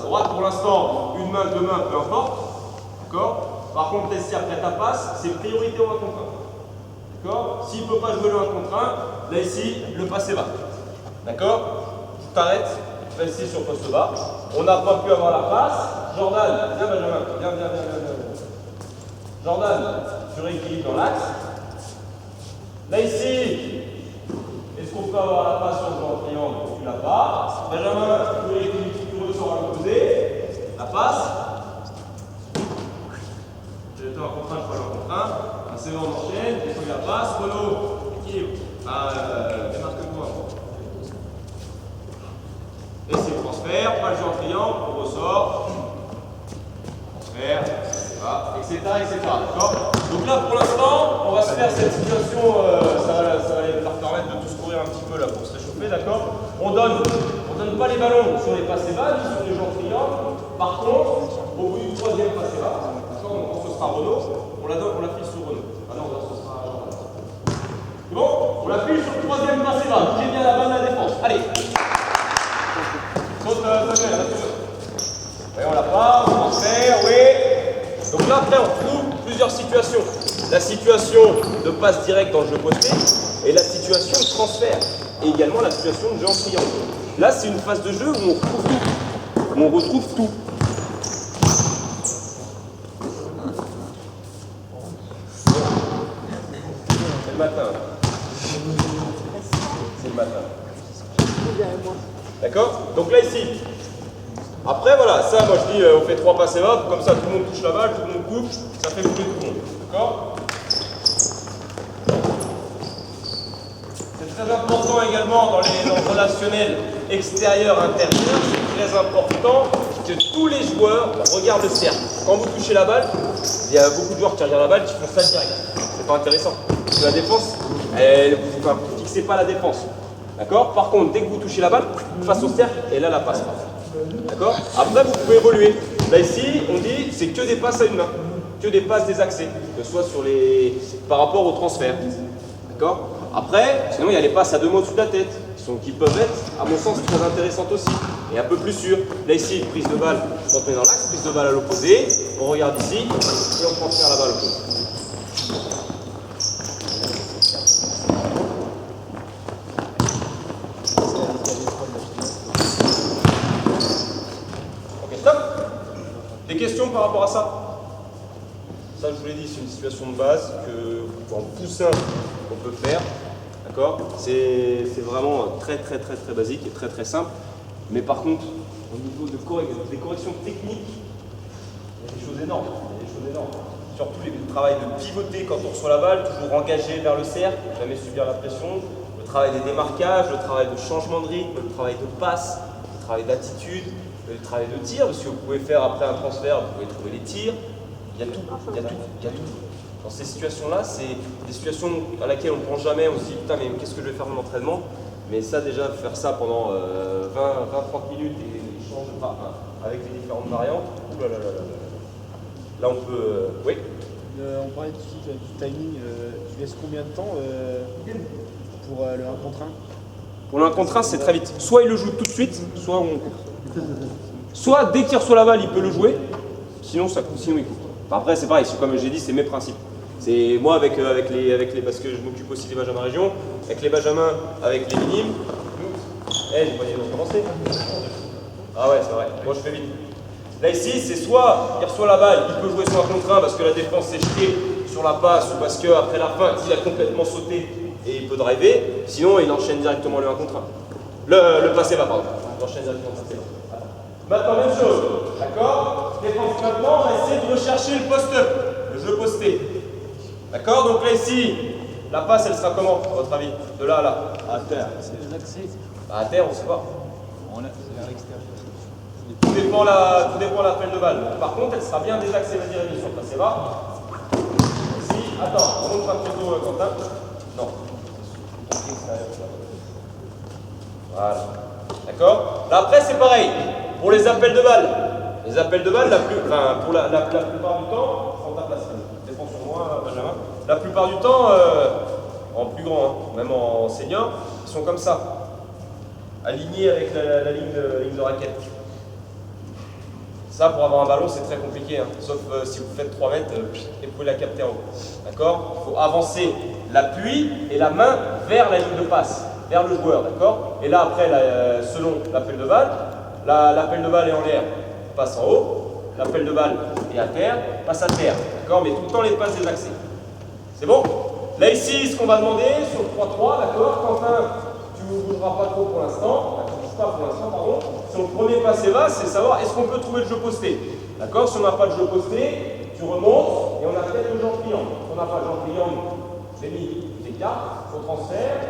droite, pour l'instant, une main, deux mains, peu importe. D'accord? Par contre, là ici, après ta passe, c'est priorité au 1 contre 1. D'accord? S'il ne peut pas jouer le 1 contre 1, là ici, le passé va. D'accord? Tu t'arrêtes, tu vas ici sur poste bas. On n'a pas pu avoir la passe. Jordan, viens Benjamin, viens. Jordan, tu rééquilibres dans l'axe. Là ici, est-ce qu'on peut avoir la passe sur le joueur en triangle? Tu l'as pas. Benjamin, tu rééquilibres, tu ressors à l'opposé. La passe. J'ai le temps à contre 1, je peux aller en contre 1. C'est bon, on enchaîne. Il faut la passe. Renaud, équilibre. Démarque-toi. Et c'est le transfert, pas le jeu en triangle, on ressort. Transfert, etc. D'accord? Donc là, pour l'instant, on va se faire cette situation, ça va leur permettre de tous courir un petit peu là pour se réchauffer, d'accord? On donne pas les ballons sur les passés bas, ni sur les jeux en triangle. Par contre, au bout du 3e passé bas, d'accord? Donc quand ce sera Renaud, on la file sur Renaud. Ah non, là, ce sera Jordan. C'est bon? On la file sur le 3e passé bas. Bougez bien la balle de la défense. Allez! Saute, Samuel, voyons la part, on transfère, oui. Donc là, après, on trouve plusieurs situations. La situation de passe directe dans le jeu posté et la situation de transfert. Et également la situation de jeu en triangle. Là, c'est une phase de jeu où on retrouve tout. C'est le matin. C'est le matin. D'accord? Donc là ici, après voilà, ça moi je dis on fait 3 passes et hop, comme ça tout le monde touche la balle, tout le monde coupe, ça fait bouger tout le monde. D'accord? C'est très important également dans le relationnel extérieur-intérieur, c'est très important que tous les joueurs regardent le cercle. Quand vous touchez la balle, il y a beaucoup de joueurs qui regardent la balle qui font ça direct. C'est pas intéressant. Parce que la défense, vous ne fixez pas la défense. D'accord? Par contre, dès que vous touchez la balle, face au cercle, et là, la passe. D'accord? Après, vous pouvez évoluer. Là, ici, on dit, c'est que des passes à une main. Que des passes désaxées. Que ce soit par rapport au transfert. D'accord? Après, sinon, il y a les passes à 2 mains au-dessus de la tête. Qui peuvent être, à mon sens, très intéressantes aussi. Et un peu plus sûres. Là, ici, prise de balle, quand on est dans l'axe, prise de balle à l'opposé. On regarde ici, et on transfère la balle au côté. Des questions par rapport à ça? Ça, je vous l'ai dit, c'est une situation de base en poussin qu'on peut faire. D'accord? C'est vraiment très basique et très simple. Mais par contre, au niveau des corrections techniques, il y a des choses énormes. Surtout le travail de pivoter quand on reçoit la balle, toujours engagé vers le cercle, jamais subir la pression. Le travail des démarquages, le travail de changement de rythme, le travail de passe, le travail d'attitude. Le travail de tir, parce que vous pouvez faire après un transfert, vous pouvez trouver les tirs, il y a tout. Dans ces situations-là, c'est des situations à laquelle on ne pense jamais, on se dit putain mais qu'est-ce que je vais faire dans l'entraînement? Mais ça déjà, faire ça pendant 20-30 minutes et changer avec les différentes variantes, là on peut... oui. On parlait tout de suite du timing, tu laisses combien de temps pour le 1 contre 1? Pour le 1 contre 1, c'est très vite. Soit il le joue tout de suite, soit on coupe. Soit dès qu'il reçoit la balle, il peut le jouer, sinon il coupe. Après, c'est pareil, comme j'ai dit, c'est mes principes. C'est moi avec les parce que je m'occupe aussi des Benjamins Région, avec les Benjamins, avec les minimes. J'ai pas dit de commencer. Ah ouais, c'est vrai. Moi, je fais vite. Là, ici, c'est soit il reçoit la balle, il peut jouer sur 1 contre 1 parce que la défense s'est jetée sur la passe ou parce qu'après la fin, il a complètement sauté et il peut driver. Sinon, il enchaîne directement le 1 contre 1. Le passé va, pardon. Il enchaîne directement le passé va. Maintenant, même chose. D'accord? Défense maintenant, on va essayer de rechercher le post-up, le jeu posté. D'accord? Donc là, ici, la passe, elle sera comment, à votre avis? De là à là? À terre. À terre, on ne sait pas. C'est vers l'extérieur. Tout dépend de l'appel de balle. Par contre, elle sera bien désaxée, vas-y Rémi, sur le passé bas. Ici, attends, on monte pas plutôt Quentin. Non. Voilà. D'accord? Là, après, c'est pareil. Pour les appels de balle. Les appels de balle, pour la plupart du temps, prends ta place. Défends sur moi, Benjamin. La plupart du temps, en plus grand, hein, même en senior, ils sont comme ça. Alignés avec la ligne de raquette. Ça, pour avoir un ballon, c'est très compliqué, hein. Sauf si vous faites 3 mètres et vous pouvez la capter en haut. D'accord? Il faut avancer l'appui et la main vers la ligne de passe, vers le joueur. D'accord? Et là, après, selon l'appel de balle, l'appel de balle est en l'air, passe en haut. L'appel de balle est à terre, passe à terre. D'accord? Mais tout le temps les passes désaxées. C'est bon? Là, ici, ce qu'on va demander sur le 3-3, d'accord? Quentin, tu ne bougeras pas trop pour l'instant. Pas pour l'instant, pardon. Si on premier passe et va, c'est savoir est-ce qu'on peut trouver le jeu posté. D'accord? Si on n'a pas de jeu posté, tu remontes et on a peut-être le genre triangle. Si on n'a pas le genre triangle, j'ai mis des cartes, on transfère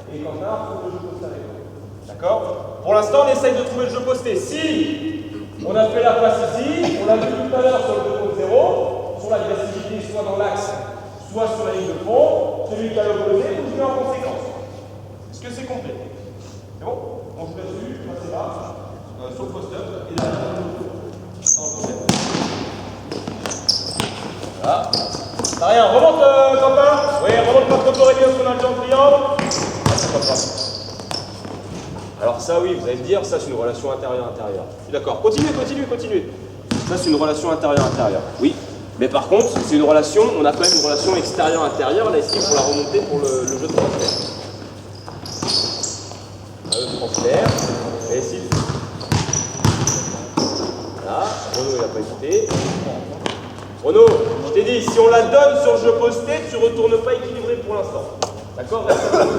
et quand on trouve le jeu posté avec nous. D'accord? Pour l'instant, on essaye de trouver le jeu posté. Si on a fait la passe ici, on l'a vu tout à l'heure sur le 2 contre 0, sur l'agressivité, soit dans l'axe, soit sur la ligne de fond, celui qui a l'opposé, vous jouez en conséquence. Est-ce que c'est complet? C'est bon? On joue là-dessus, passez là, sur le post-up, et là, voilà. T'as rien, remonte Quentin. Oui, remonte pas trop bien sur la jambe triangle. Ah, c'est pas grave. Alors ça oui, vous allez me dire, ça c'est une relation intérieure-intérieure. Je suis d'accord, continuez. Ça c'est une relation intérieure-intérieure. Oui, mais par contre, c'est une relation, on a quand même une relation extérieure-intérieure, là ici, pour la remonter pour le jeu de transfert. Le transfert, et ici. Voilà, Renaud il n'a pas écouté. Renaud, je t'ai dit, si on la donne sur le jeu posté, tu ne retournes pas équilibré pour l'instant. D'accord? Tu l'as vu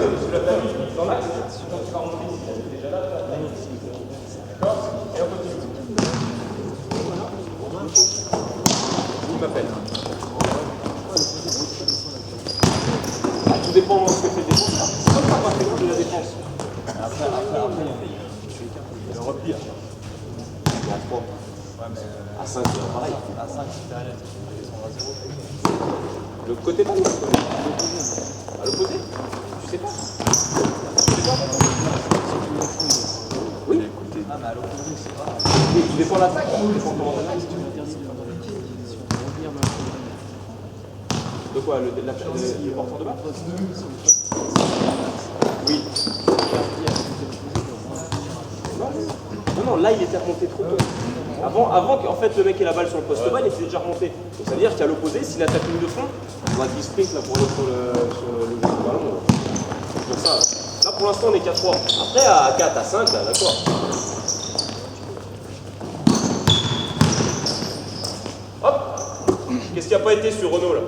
dans l'axe. Quand tu vas remonter ici, elle est déjà là, tu vas ici. D'accord? Et on continue. Il m'appelle. Tout dépend de ce que fait le défense. C'est comme ça qu'on fait de la défense. Après, il y a le repli. Il y a 3. Ouais, mais à 5, c'est pareil. À 5, c'est derrière. Le côté pas, à l'opposé? Tu sais pas? Oui. Ah, mais à l'opposé, c'est pas. Oui, tu dépends de l'attaque. Tu dépends comment t'attaques. De quoi? Le porteur de balle? Oui. Non, là, il était remonté trop tôt. Avant qu'en fait le mec ait la balle sur le poste bas, il était déjà remonté. Donc ça veut dire qu'à l'opposé, s'il attaque une de fond, on va qu'il sprint là pour aller sur le jeu du ballon. C'est pour ça. Là pour l'instant on est qu'à 3. Après à 4, à 5, là, d'accord. Hop. Qu'est-ce qui n'a pas été sur Renault là?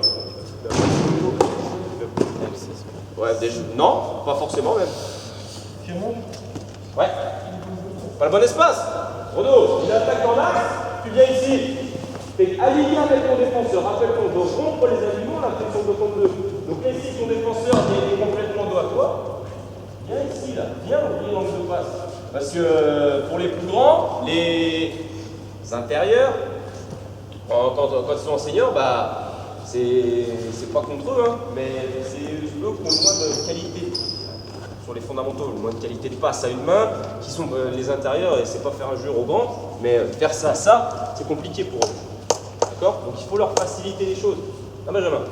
Ouais, déjà. Non, pas forcément même. Ouais. Pas le bon espace. Renaud, il attaque dans l'axe, tu viens ici. Tu es aligné avec ton défenseur. Rappelle-toi, donc rompre les alignements, la pression de ton 2. Donc là, ici, ton défenseur est complètement dos à toi. Viens ici, là. Viens ouvrir l'angle de passe. Parce que pour les plus grands, les intérieurs, quand ils sont enseignants, bah, c'est pas contre eux, hein, mais c'est eux qui ont le moins de qualité. Sur les fondamentaux, le moins de qualité de passe à une main, qui sont les intérieurs, et c'est pas faire un jeu au grand, mais faire ça, c'est compliqué pour eux. D'accord? Donc il faut leur faciliter les choses. Ah Benjamin?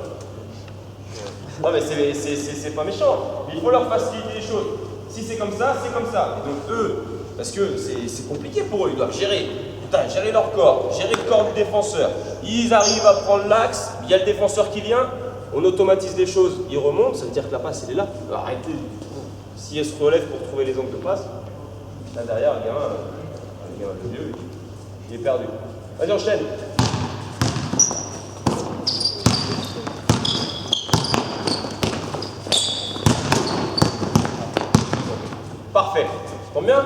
Non mais c'est pas méchant, mais il faut leur faciliter les choses. Si c'est comme ça, c'est comme ça. Et donc eux, parce que c'est compliqué pour eux, ils doivent gérer leur corps, gérer le corps du défenseur. Ils arrivent à prendre l'axe, il y a le défenseur qui vient, on automatise des choses, ils remontent, ça veut dire que la passe elle est là. Alors, arrêtez. Si elle se relève pour trouver les angles de passe, là derrière, le gamin, le vieux, il est perdu. Vas-y, enchaîne. Parfait. Combien?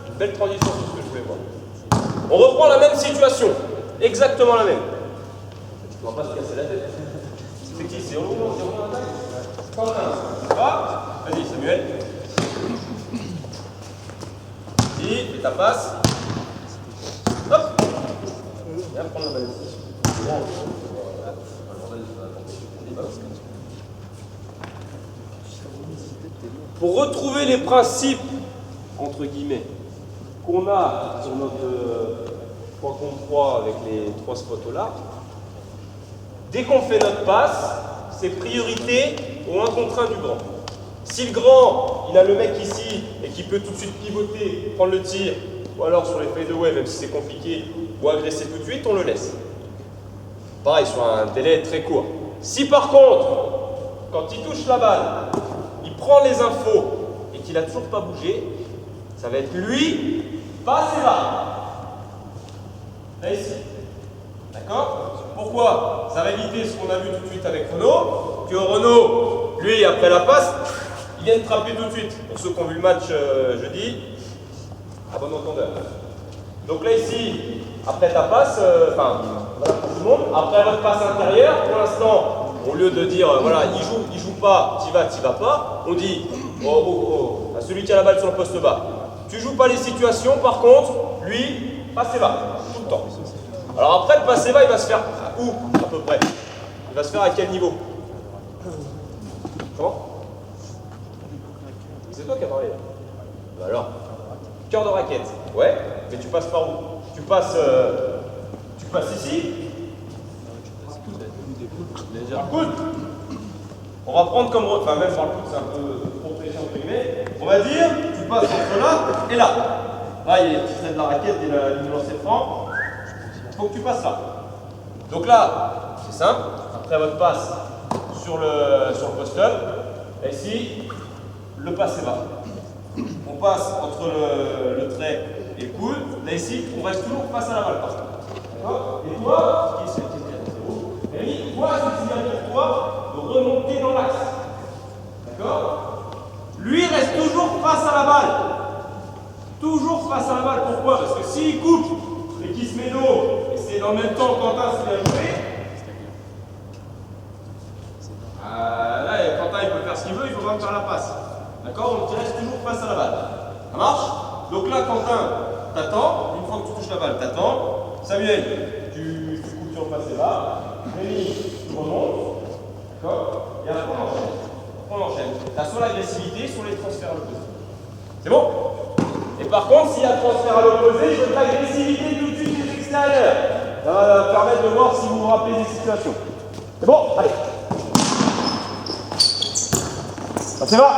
Une belle transition sur ce que je voulais voir. On reprend la même situation. Exactement la même. On va pas se casser la tête. C'est qui? C'est Renaud? C'est Renaud en attaque? Quentin. Ah, vas-y, Samuel. Fais ta passe. Hop. Viens prendre la balle. Pour retrouver les principes, entre guillemets, qu'on a sur notre 3 contre 3 avec les 3 spots là, dès qu'on fait notre passe, c'est priorité au 1 contre 1 du grand. Si le grand, il a le mec ici et qui peut tout de suite pivoter, prendre le tir, ou alors sur les fadeaway, même si c'est compliqué, ou agresser tout de suite, on le laisse. Pareil, sur un délai très court. Si par contre, quand il touche la balle, il prend les infos et qu'il n'a toujours pas bougé, ça va être lui, passe et va. Là ici. D'accord? Pourquoi? Ça va éviter ce qu'on a vu tout de suite avec Renaud, que Renaud, lui, après la passe, il vient de frapper tout de suite. Pour ceux qui ont vu le match jeudi, à bon entendeur. Donc là ici, après ta passe, voilà pour tout le monde, après votre passe intérieure, pour l'instant, au lieu de dire, voilà, il joue pas, t'y vas pas, on dit à celui qui a la balle sur le poste bas, tu joues pas les situations, par contre, lui, passe et va, tout le temps. Alors après, le passe et va, il va se faire où, à peu près? Il va se faire à quel niveau? Comment? C'est toi qui as parlé là. Bah alors, cœur de raquette, ouais, mais tu passes par où? Tu passes ici. Par le coude. On va prendre comme, enfin même par le coude, c'est un peu trop prêché entre guillemets. On va dire, tu passes entre là et là. Là, il y a les petits traits de la raquette et la ligne lancée franc. Il faut que tu passes là. Donc là, c'est simple. Après votre passe sur le post-up, et ici, le passe et va. On passe entre le trait et le coude. Là ici, on reste toujours face à la balle. D'accord? Et toi, qui est Rémi, toi, c'est pour toi de remonter dans l'axe. D'accord? Lui reste toujours face à la balle. Toujours face à la balle. Pourquoi? Parce que s'il coupe et qu'il se met dos, et c'est dans le même temps Quentin s'il a joué, là, Quentin il peut faire ce qu'il veut, il faut vraiment faire la passe. D'accord? Donc il reste toujours face à la balle. Ça marche? Donc là, Quentin, t'attends. Une fois que tu touches la balle, t'attends. Samuel, tu coupes sur le passe et là. Rémi, tu remontes. D'accord? Et après, on enchaîne. Là, sur l'agressivité, sur les transferts à l'opposé. C'est bon? Et par contre, s'il y a transfert à l'opposé, je veux de l'agressivité tout de suite des extérieurs. Ça va permettre de voir si vous vous rappelez des situations. C'est bon? Allez. Ça c'est va.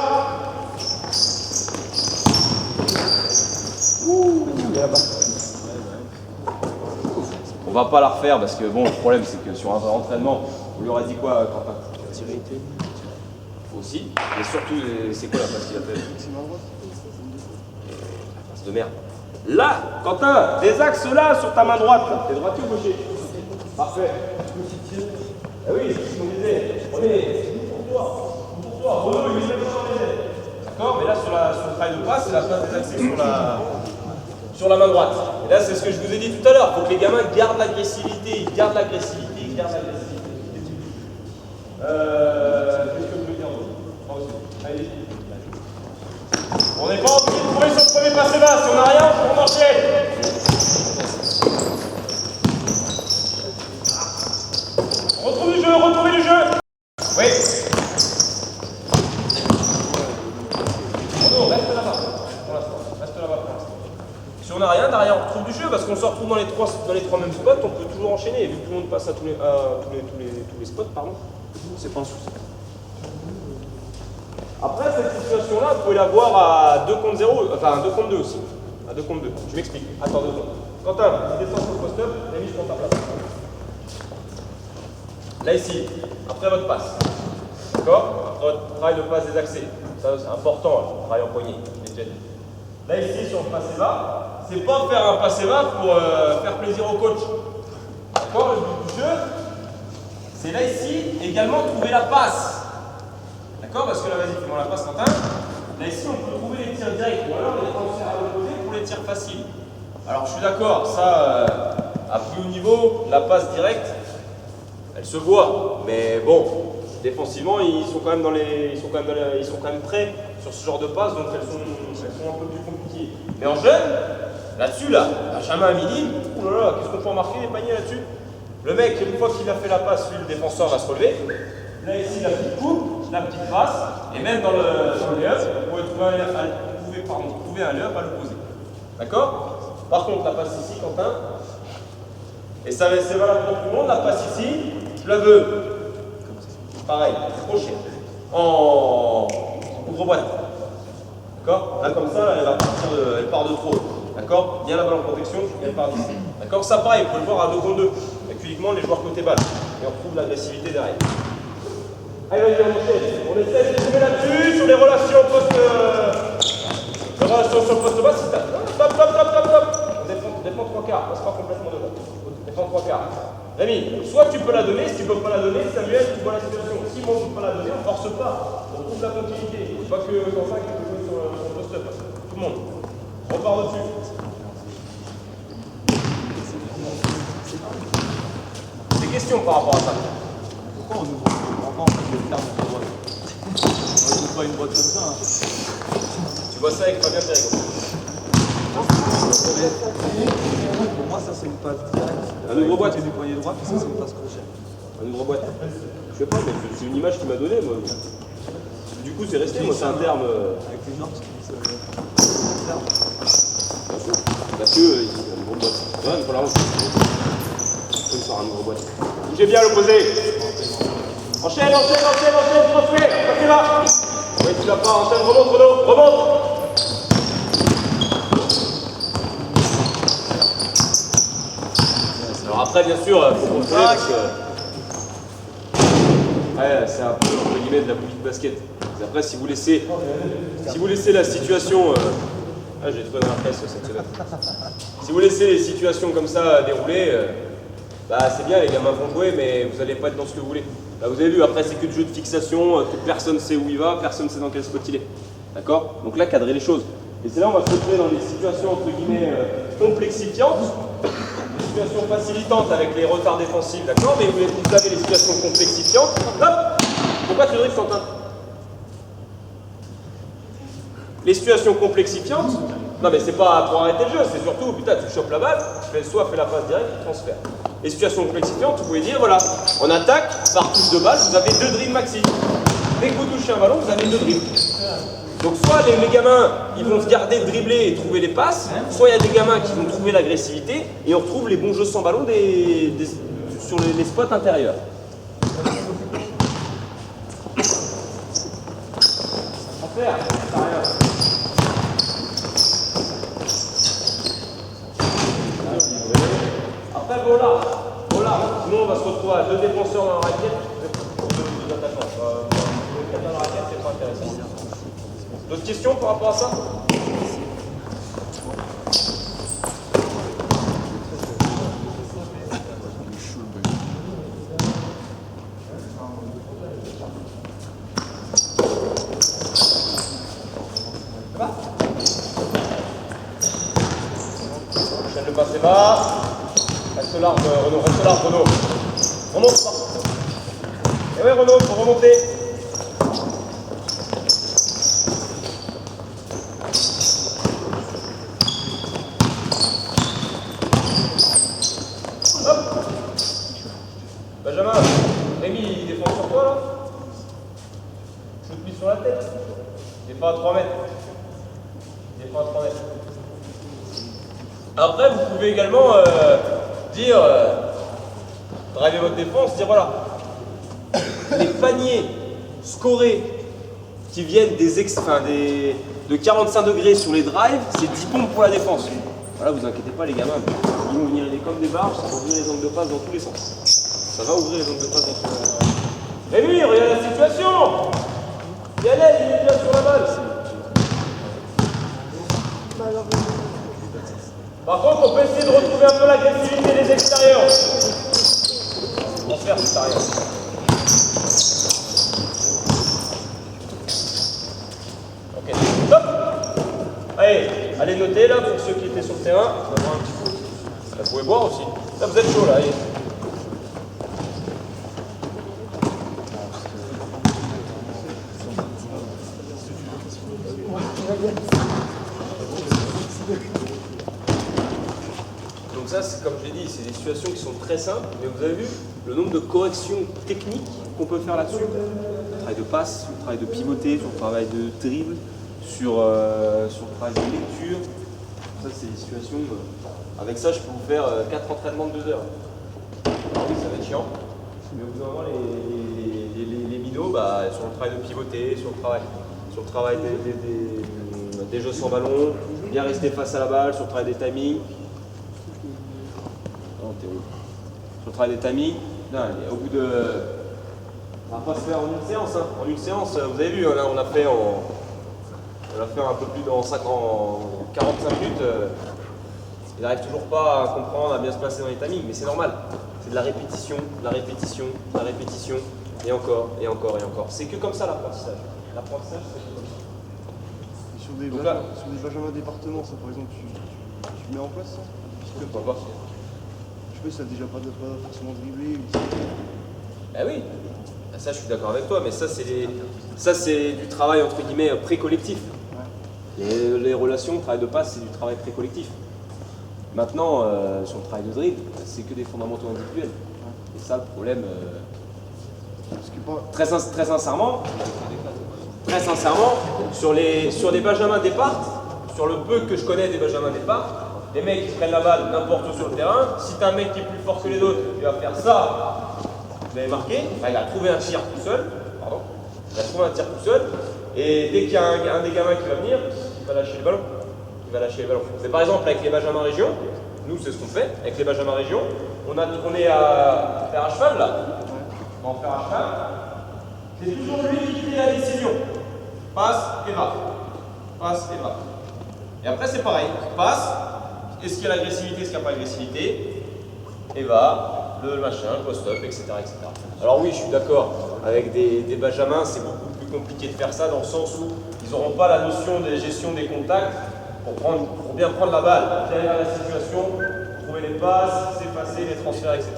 On va pas la refaire parce que bon, le problème c'est que sur un vrai entraînement, on lui aura dit quoi, Quentin? Aussi. Et surtout, c'est quoi la passe qu'il a fait? Passe de merde. Là, Quentin, des axes là sur ta main droite. T'es droitier ou gaucher? Parfait. Ah oui, c'est ce qu'on disait. Pour toi. Renaud, il est même pas dans les ailes. D'accord? Mais là, sur le travail de passe, c'est la passe des axes sur la main droite. Et là, c'est ce que je vous ai dit tout à l'heure. Il faut que les gamins gardent l'agressivité. Ils gardent l'agressivité. Qu'est-ce que je veux dire d'autre? Allez. On n'est pas obligé de trouver sur le premier passe bas. Si on n'a rien, on enchaîne. Retrouvez du jeu. Oui. Renaud, reste là-bas pour l'instant. Si on n'a rien, derrière on retrouve du jeu parce qu'on se retrouve dans les trois mêmes spots, on peut toujours enchaîner. Et vu que tout le monde passe à tous les spots, pardon, c'est pas un souci. Après, cette situation-là, vous pouvez la voir à 2 contre 0, enfin à 2 contre 2 aussi. À 2 contre 2. Je m'explique. Attends 2 secondes. Quentin, tu descends sur le post-up, Rémi, je prends ta place. Là, ici, après votre passe. D'accord? Après votre travail de passe désaxé. Ça, c'est important, là, le travail en poignée. Je l'ai déjà dit. Là, ici, sur le passe bas, c'est pas faire un passe bas pour faire plaisir au coach. D'accord? Le but du jeu, c'est là, ici, également trouver la passe. D'accord? Parce que là, vas-y, fais-moi la passe, Quentin. Là, ici, on peut trouver les tirs directs ou alors les transferts à l'opposé pour les tirs faciles. Alors, je suis d'accord, ça, à plus haut niveau, la passe directe, elle se voit. Mais bon, défensivement, ils sont quand même prêts sur ce genre de passe, donc elles sont un peu plus compliquées. Mais en jeune, là-dessus, là, Benjamin Midi, oulala, qu'est-ce qu'on peut remarquer les paniers là-dessus? Le mec, une fois qu'il a fait la passe, lui, le défenseur va se relever. Là, ici, la petite coupe, la petite passe, et même dans le layup, vous pouvez trouver un layup à l'opposé. D'accord? Par contre, la passe ici, Quentin, et ça c'est valable pour tout le monde, la passe ici, je la veux. Pareil, crochet, en ouvre-boîte. D'accord? Là, comme ça, là, elle part de trop. D'accord? Bien la balle en protection, bien par ici. D'accord? Ça pareil, on peut le voir à 2 contre 2. Avec uniquement les joueurs côté balle. Et on retrouve l'agressivité derrière. Allez, vas-y, on enchaîne. On essaie de trouver là-dessus, sur les relations sur le poste bas. Si stop, stop, stop, stop, stop. Défends 3 quarts, passe pas complètement devant. Défends 3 quarts. Rémi, soit tu peux la donner, si tu peux pas la donner, Samuel, tu vois la situation. Si moi je peux pas la donner, on force pas. On trouve la continuité. Pas que Quentin qui peut jouer sur le post-up. Tout le monde. On repart dessus. Des questions par rapport à ça? Pourquoi on ouvre vraiment en fait le terme de droite? On ouvre pas une boîte comme ça. Hein. Tu vois ça avec Fabien Perrigo. Pour moi, ça c'est une passe directe. Un ouvre-boîte. Du poignet droit, puis ça c'est une passe crochet. Un ouvre-boîte. Je sais pas, mais c'est une image qu'il m'a donnée, moi. Du coup, c'est resté, moi, c'est un terme. Avec les normes qui disent terme. Parce que, il y a une ouvre-boîte. Ouais, mais pas la honte. Il sort un ouvre-boîte. Bougez bien à l'opposé. Enchaîne, transfert. Passez là. Oui, tu l'as pas, enchaîne, remonte, Renaud, remonte. Alors après, bien sûr, il faut contrôler parce que... Ouais, c'est un peu, entre guillemets, de la boulie de basket. Après, si vous laissez la situation... Ah, j'ai trouvé dans la presse cette semaine. Si vous laissez les situations comme ça dérouler, bah, c'est bien, les gamins vont jouer, mais vous n'allez pas être dans ce que vous voulez. Là, vous avez vu, après, c'est que du jeu de fixation, personne ne sait où il va, personne ne sait dans quel spot il est. D'accord? Donc là, cadrer les choses. Et c'est là où on va se retrouver dans des situations, entre guillemets, complexifiantes, des situations facilitantes avec les retards défensifs, d'accord? Mais vous avez les situations complexifiantes. Hop! Pourquoi tu dribbles, Quentin? Les situations complexifiantes, non mais c'est pas pour arrêter le jeu, c'est surtout, putain, tu chopes la balle, tu fais soit fais la passe directe, tu transfères. Les situations complexifiantes, vous pouvez dire, voilà, en attaque, par touche de balle, vous avez 2 dribbles maxi. Dès que vous touchez un ballon, vous avez 2 dribbles. Donc soit les gamins, ils vont se garder de dribbler et trouver les passes, soit il y a des gamins qui vont trouver l'agressivité, et on retrouve les bons jeux sans ballon sur les spots intérieurs. Transfert, ça rien. Après, voilà. Sinon, on va se retrouver à 2 défenseurs dans la raquette pour 2 attaquants. 4 dans la raquette, c'est pas intéressant. D'autres questions par rapport à ça? Enchaîne le passé bas. Reste large, Renaud. Remonte pas. Et ouais, Renaud, il faut remonter. Hop. Benjamin, Rémi, il défend sur toi là. Shoot lui sur la tête. Il défend à 3 mètres. Après, vous pouvez également dire, driver votre défense, dire voilà, les paniers scorés qui viennent de 45 degrés sur les drives, c'est 10 pompes pour la défense. Voilà, vous inquiétez pas les gamins, ils vont venir comme des barges, ça va ouvrir les angles de passe dans tous les sens. Ça va ouvrir les angles de passe dans tous les sens. Rémi, regarde la situation. Il est bien sur la balle. Par contre, on peut essayer de retrouver un peu l'agressivité des extérieurs. On va faire, c'est rien. Ok, stop. Allez noter là pour ceux qui étaient sur le terrain. On va voir un petit peu. Vous pouvez boire aussi. Là, vous êtes chaud là, allez. Donc ça, c'est comme je l'ai dit, c'est des situations qui sont très simples, mais vous avez vu le nombre de corrections techniques qu'on peut faire là-dessus. Le travail de passe, sur le travail de pivoter, sur le travail de dribble, sur le travail de lecture. Ça, c'est des situations... avec ça, je peux vous faire 4 entraînements de 2 heures. Alors oui, ça va être chiant, mais au bout d'un moment, les minots, bah, sur le travail de pivoter, sur le travail des jeux sans ballon, bien rester face à la balle, sur le travail des timings. Non, t'es où? Sur le travail des timings. Non, au bout de... On va pas se faire en une séance. Hein. En une séance, vous avez vu, là on a fait un peu plus en 45 minutes. Il n'arrive toujours pas à comprendre, à bien se placer dans les timings, mais c'est normal. C'est de la répétition, de la répétition, de la répétition, et encore, et encore, et encore. C'est que comme ça l'apprentissage. L'apprentissage, c'est que comme ça. Et sur des, Donc là- sur des benjamins départements, ça par exemple, tu mets en place ça? Pourquoi pas? Je sais pas si ça a déjà pas forcément dribblé. Eh oui, ça je suis d'accord avec toi, mais ça c'est du travail entre guillemets pré-collectif. Les relations, le travail de passe, c'est du travail pré-collectif. Maintenant, sur le travail de dribble, c'est que des fondamentaux individuels. Et ça, le problème, Parce que pas... très sincèrement, sur des benjamins départ, sur le peu que je connais des benjamins départ, les mecs qui prennent la balle n'importe où sur le terrain, si t'as un mec qui est plus fort que les autres, il va faire ça, vous avez marqué, enfin, il a trouvé un tir tout seul, et dès qu'il y a un des gamins qui va venir, il va lâcher le ballon. Mais par exemple avec les benjamins région, nous c'est ce qu'on fait, avec les benjamins région, on est à faire à cheval là, on va en faire à cheval, c'est toujours lui qui fait la décision. Passe et va. Passe et va. Et après c'est pareil, passe, est-ce qu'il y a l'agressivité, est-ce qu'il n'y a pas l'agressivité, et va, le machin, le post-up, etc., etc. Alors oui, je suis d'accord, avec des benjamins, c'est beaucoup plus compliqué de faire ça dans le sens où ils n'auront pas la notion de gestion des contacts pour bien prendre la balle, bien lire la situation, trouver les passes, s'effacer, les transferts, etc.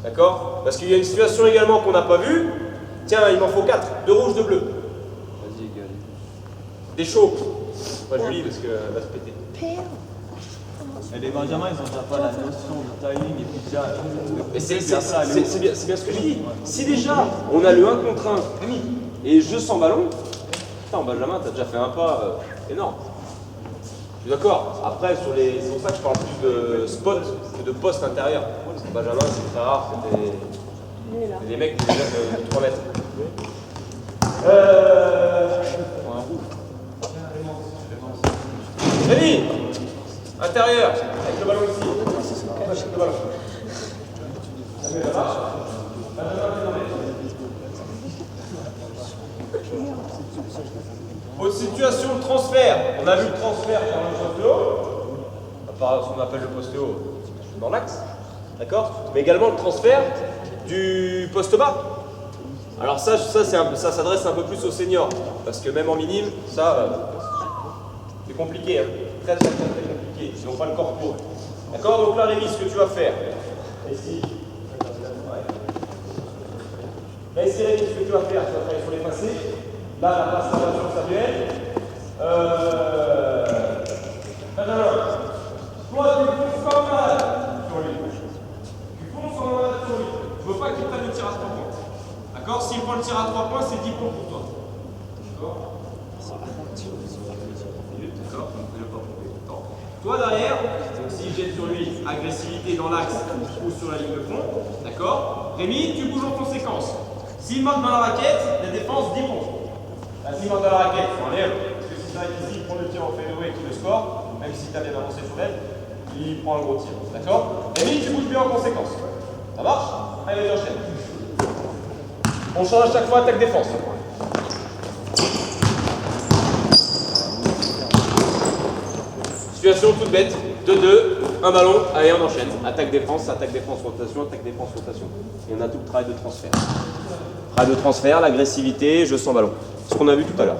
D'accord? Parce qu'il y a une situation également qu'on n'a pas vue. Tiens, il m'en faut 4, 2 rouges, 2 bleus. Vas-y, égal. Des chauds. Pas joli parce qu'elle va se péter. Et les benjamins, ils ont déjà pas la notion de timing et puis déjà. Mais c'est bien ce que je dis. Si déjà on a le 1 contre 1 et jeu sans ballon, putain, en benjamin, t'as déjà fait un pas énorme. Je suis d'accord. Après, c'est pour ça que je parle plus de spot que de poste intérieur. Parce que benjamin, c'est très rare, c'est des mecs qui déjà de 3 mètres. Rémi, intérieur, avec le ballon ici. Avec le ballon. Autre situation de transfert. On a vu le transfert par le poste haut, par ce qu'on appelle le poste haut dans l'axe, d'accord? Mais également le transfert du poste bas. Alors ça s'adresse un peu plus aux seniors, parce que même en minime, ça, c'est compliqué, hein. Très compliqué. Ils n'ont pas le corps pour. D'accord? Donc là, Rémi, ce que tu vas faire, ici. Là, ici, Rémi, ce que tu vas faire, tu vas travailler sur les passés. Là, la passe sur Samuel. Toi, tu fonces comme malade sur lui. Tu fonces comme malade sur lui. Je veux pas qu'il prenne le tir à 3 points. D'accord? S'il prend le tir à 3 points, c'est 10 points pour toi. D'accord? D'accord? Donc, ne pas pomper tout le temps. Toi, derrière, s'il jette sur lui, agressivité dans l'axe ou sur la ligne de fond. D'accord? Rémi, tu bouges en conséquence. S'il manque dans la raquette, la défense 10 points. S'il manque dans la raquette, il faut enlever. Parce que si ça ici, il prend le tir en fadeaway qui le score, même si tu as bien avancé sur elle, il prend un gros tir. D'accord? Rémi, tu bouges bien en conséquence. Ça marche? Allez, j'enchaîne. On change à chaque fois attaque-défense. Situation toute bête. 2-2, un ballon, allez, on enchaîne. Attaque-défense, rotation, attaque-défense, rotation. Et on a tout le travail de transfert. Travail de transfert, l'agressivité, jeu sans ballon. Ce qu'on a vu tout à l'heure.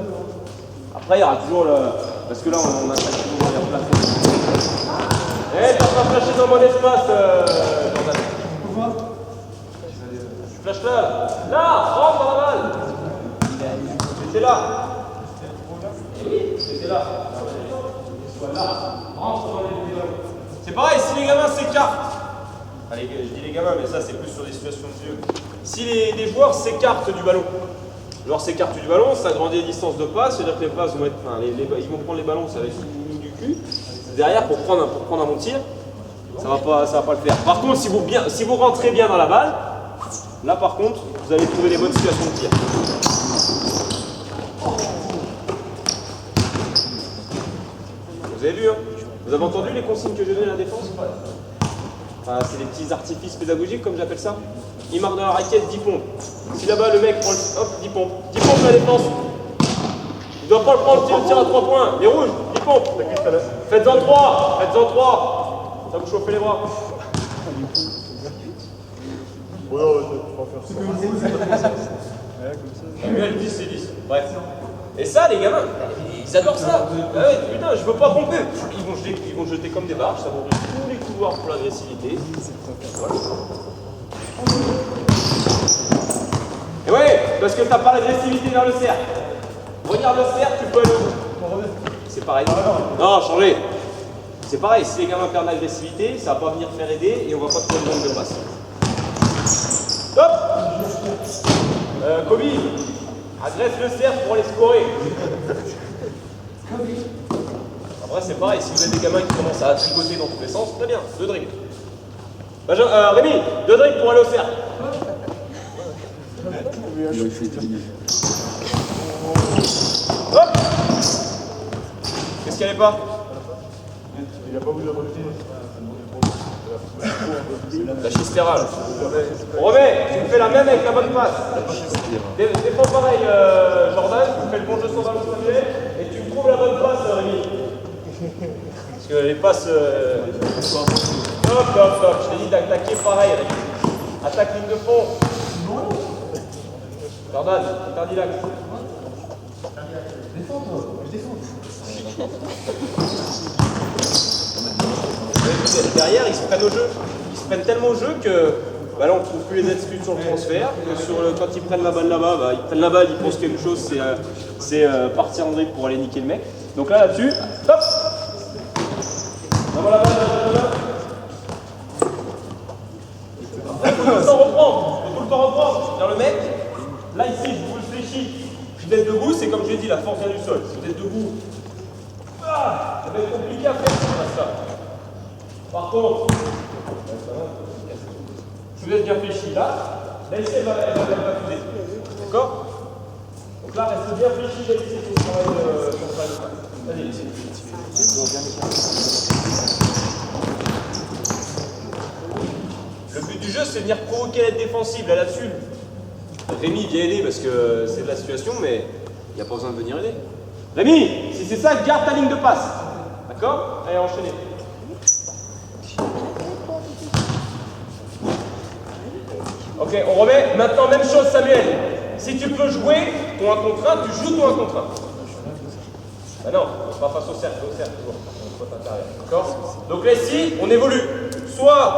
Après, il y aura toujours le... Parce que là, on a toujours bien placé. Eh, t'as pas flashé dans mon espace, Jordan. Pourquoi? Tu flashes là. Là, rentre dans la balle. C'était là. Oui, c'était là. Soit là. Rentre dans les ballons. C'est pareil, si les gamins s'écartent. Allez, je dis les gamins, mais ça, c'est plus sur des situations de vieux. Si les joueurs s'écartent du ballon, ça agrandit les distances de passe, c'est-à-dire que les passes vont être. Enfin, ils vont prendre les ballons, ça va être du cul. Derrière, pour prendre un bon tir, ça va pas le faire. Par contre, si vous rentrez bien dans la balle, là par contre, vous allez trouver les bonnes situations de tir. Vous avez vu, hein? Vous avez entendu les consignes que j'ai données à la défense? Enfin, c'est des petits artifices pédagogiques, comme j'appelle ça. Il marque dans la raquette 10 pompes. Si là-bas, le mec prend le... Hop, 10 pompes. 10 pompes la défense. Il doit pas le prendre, le tir à 3 points. Les rouges, 10 pompes. Faites-en 3. Faites-en 3. Ça vous chauffez les bras. Samuel, 10, c'est 10. Bref. Et ça, les gamins, ils adorent ça. Ah ouais, putain, je veux pas pomper. Ils vont jeter comme des barges, ça va ouvrir tous les couloirs pour l'agressivité. Voilà. Et ouais, parce que t'as pas l'agressivité vers le cercle. Regarde le cercle, tu peux aller au bout. C'est pareil. Non, changez. C'est pareil, si les gamins perdent l'agressivité, ça va pas venir faire aider et on va pas trouver le nombre de passes. Hop. Kobe, agresse le cercle pour aller scorer. Après, c'est pareil, si vous avez des gamins qui commencent à tricoter dans tous les sens, très bien, 2 dribbles. Rémi, 2 dribbles pour aller au cercle. Hop. Qu'est-ce qu'il n'y avait pas? Il n'a pas voulu la volonté. La chistérale. On remet, tu fais la même avec la bonne passe. Défends pareil, Jordan, tu fais le bon jeu sur ballon Samuel et tu me trouves la bonne passe, Rémi. Parce que les passes. Hop, hop, hop, je t'ai dit d'attaquer pareil, Rémi. Attaque ligne de fond. Jordan, interdit l'axe. Derrière, ils se prennent au jeu. Ils se prennent tellement au jeu que bah là, on ne trouve plus les excuses sur le transfert. Que quand ils prennent la balle là-bas, bah, ils prennent la balle, ils pensent quelque chose, c'est partir en dribble pour aller niquer le mec. Donc là, là-dessus, hop. Dans la balle, il faut tout le temps reprendre. Il faut tout le temps reprendre. Dans le mec, là ici, je vous le fléchis. Vous êtes debout, c'est comme je l'ai dit, la force vient du sol. Si vous êtes debout, ça va être compliqué à faire ça. Par contre, si vous êtes bien fléchi là, ici elle va fuser. D'accord? Donc là, restez bien fléchi, là ici, sur le travail de Allez, ici. Le but du jeu, c'est de venir provoquer l'aide défensive là là-dessus. Rémi vient aider parce que c'est de la situation, mais il n'y a pas besoin de venir aider. Rémi, si c'est ça, garde ta ligne de passe. D'accord? Allez, enchaînez. Ok, on remet. Maintenant, même chose, Samuel. Si tu peux jouer ton 1 contre 1, tu joues ton 1 contre 1. Bah non, pas face au cercle toujours. D'accord? Donc là, ici, on évolue. Soit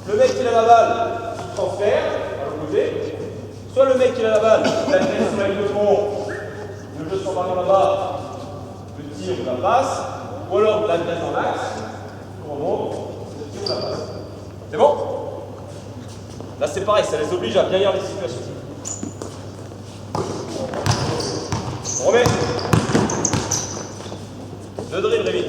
le mec qui a la balle, il transfère à l'opposé. Soit le mec qui a la balle, il agresse sur la ligne de fond, le jeu sur ballon là-bas, le tir ou la passe. Ou alors la glace dans l'axe, on remonte, le tir ou la passe. C'est bon? Là c'est pareil, ça les oblige à bien lire les situations. On remet. 2 dribbles, Rémi.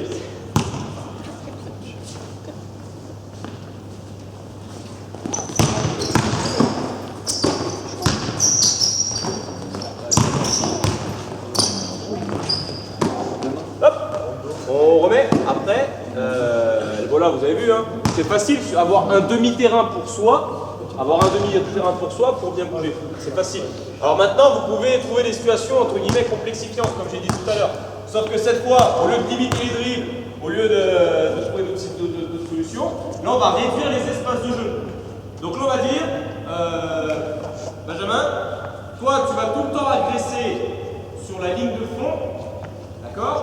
Hop. On remet. Après, voilà, vous avez vu, hein, c'est facile avoir un demi-terrain pour soi. Avoir un demi-terrain pour soi pour bien bouger. C'est facile. Alors maintenant, vous pouvez trouver des situations entre guillemets complexifiantes, comme j'ai dit tout à l'heure. Sauf que cette fois, au lieu de limiter les dribbles, au lieu de trouver d'autres solutions, là on va réduire les espaces de jeu. Donc là on va dire, Benjamin, toi tu vas tout le temps agresser sur la ligne de fond, d'accord?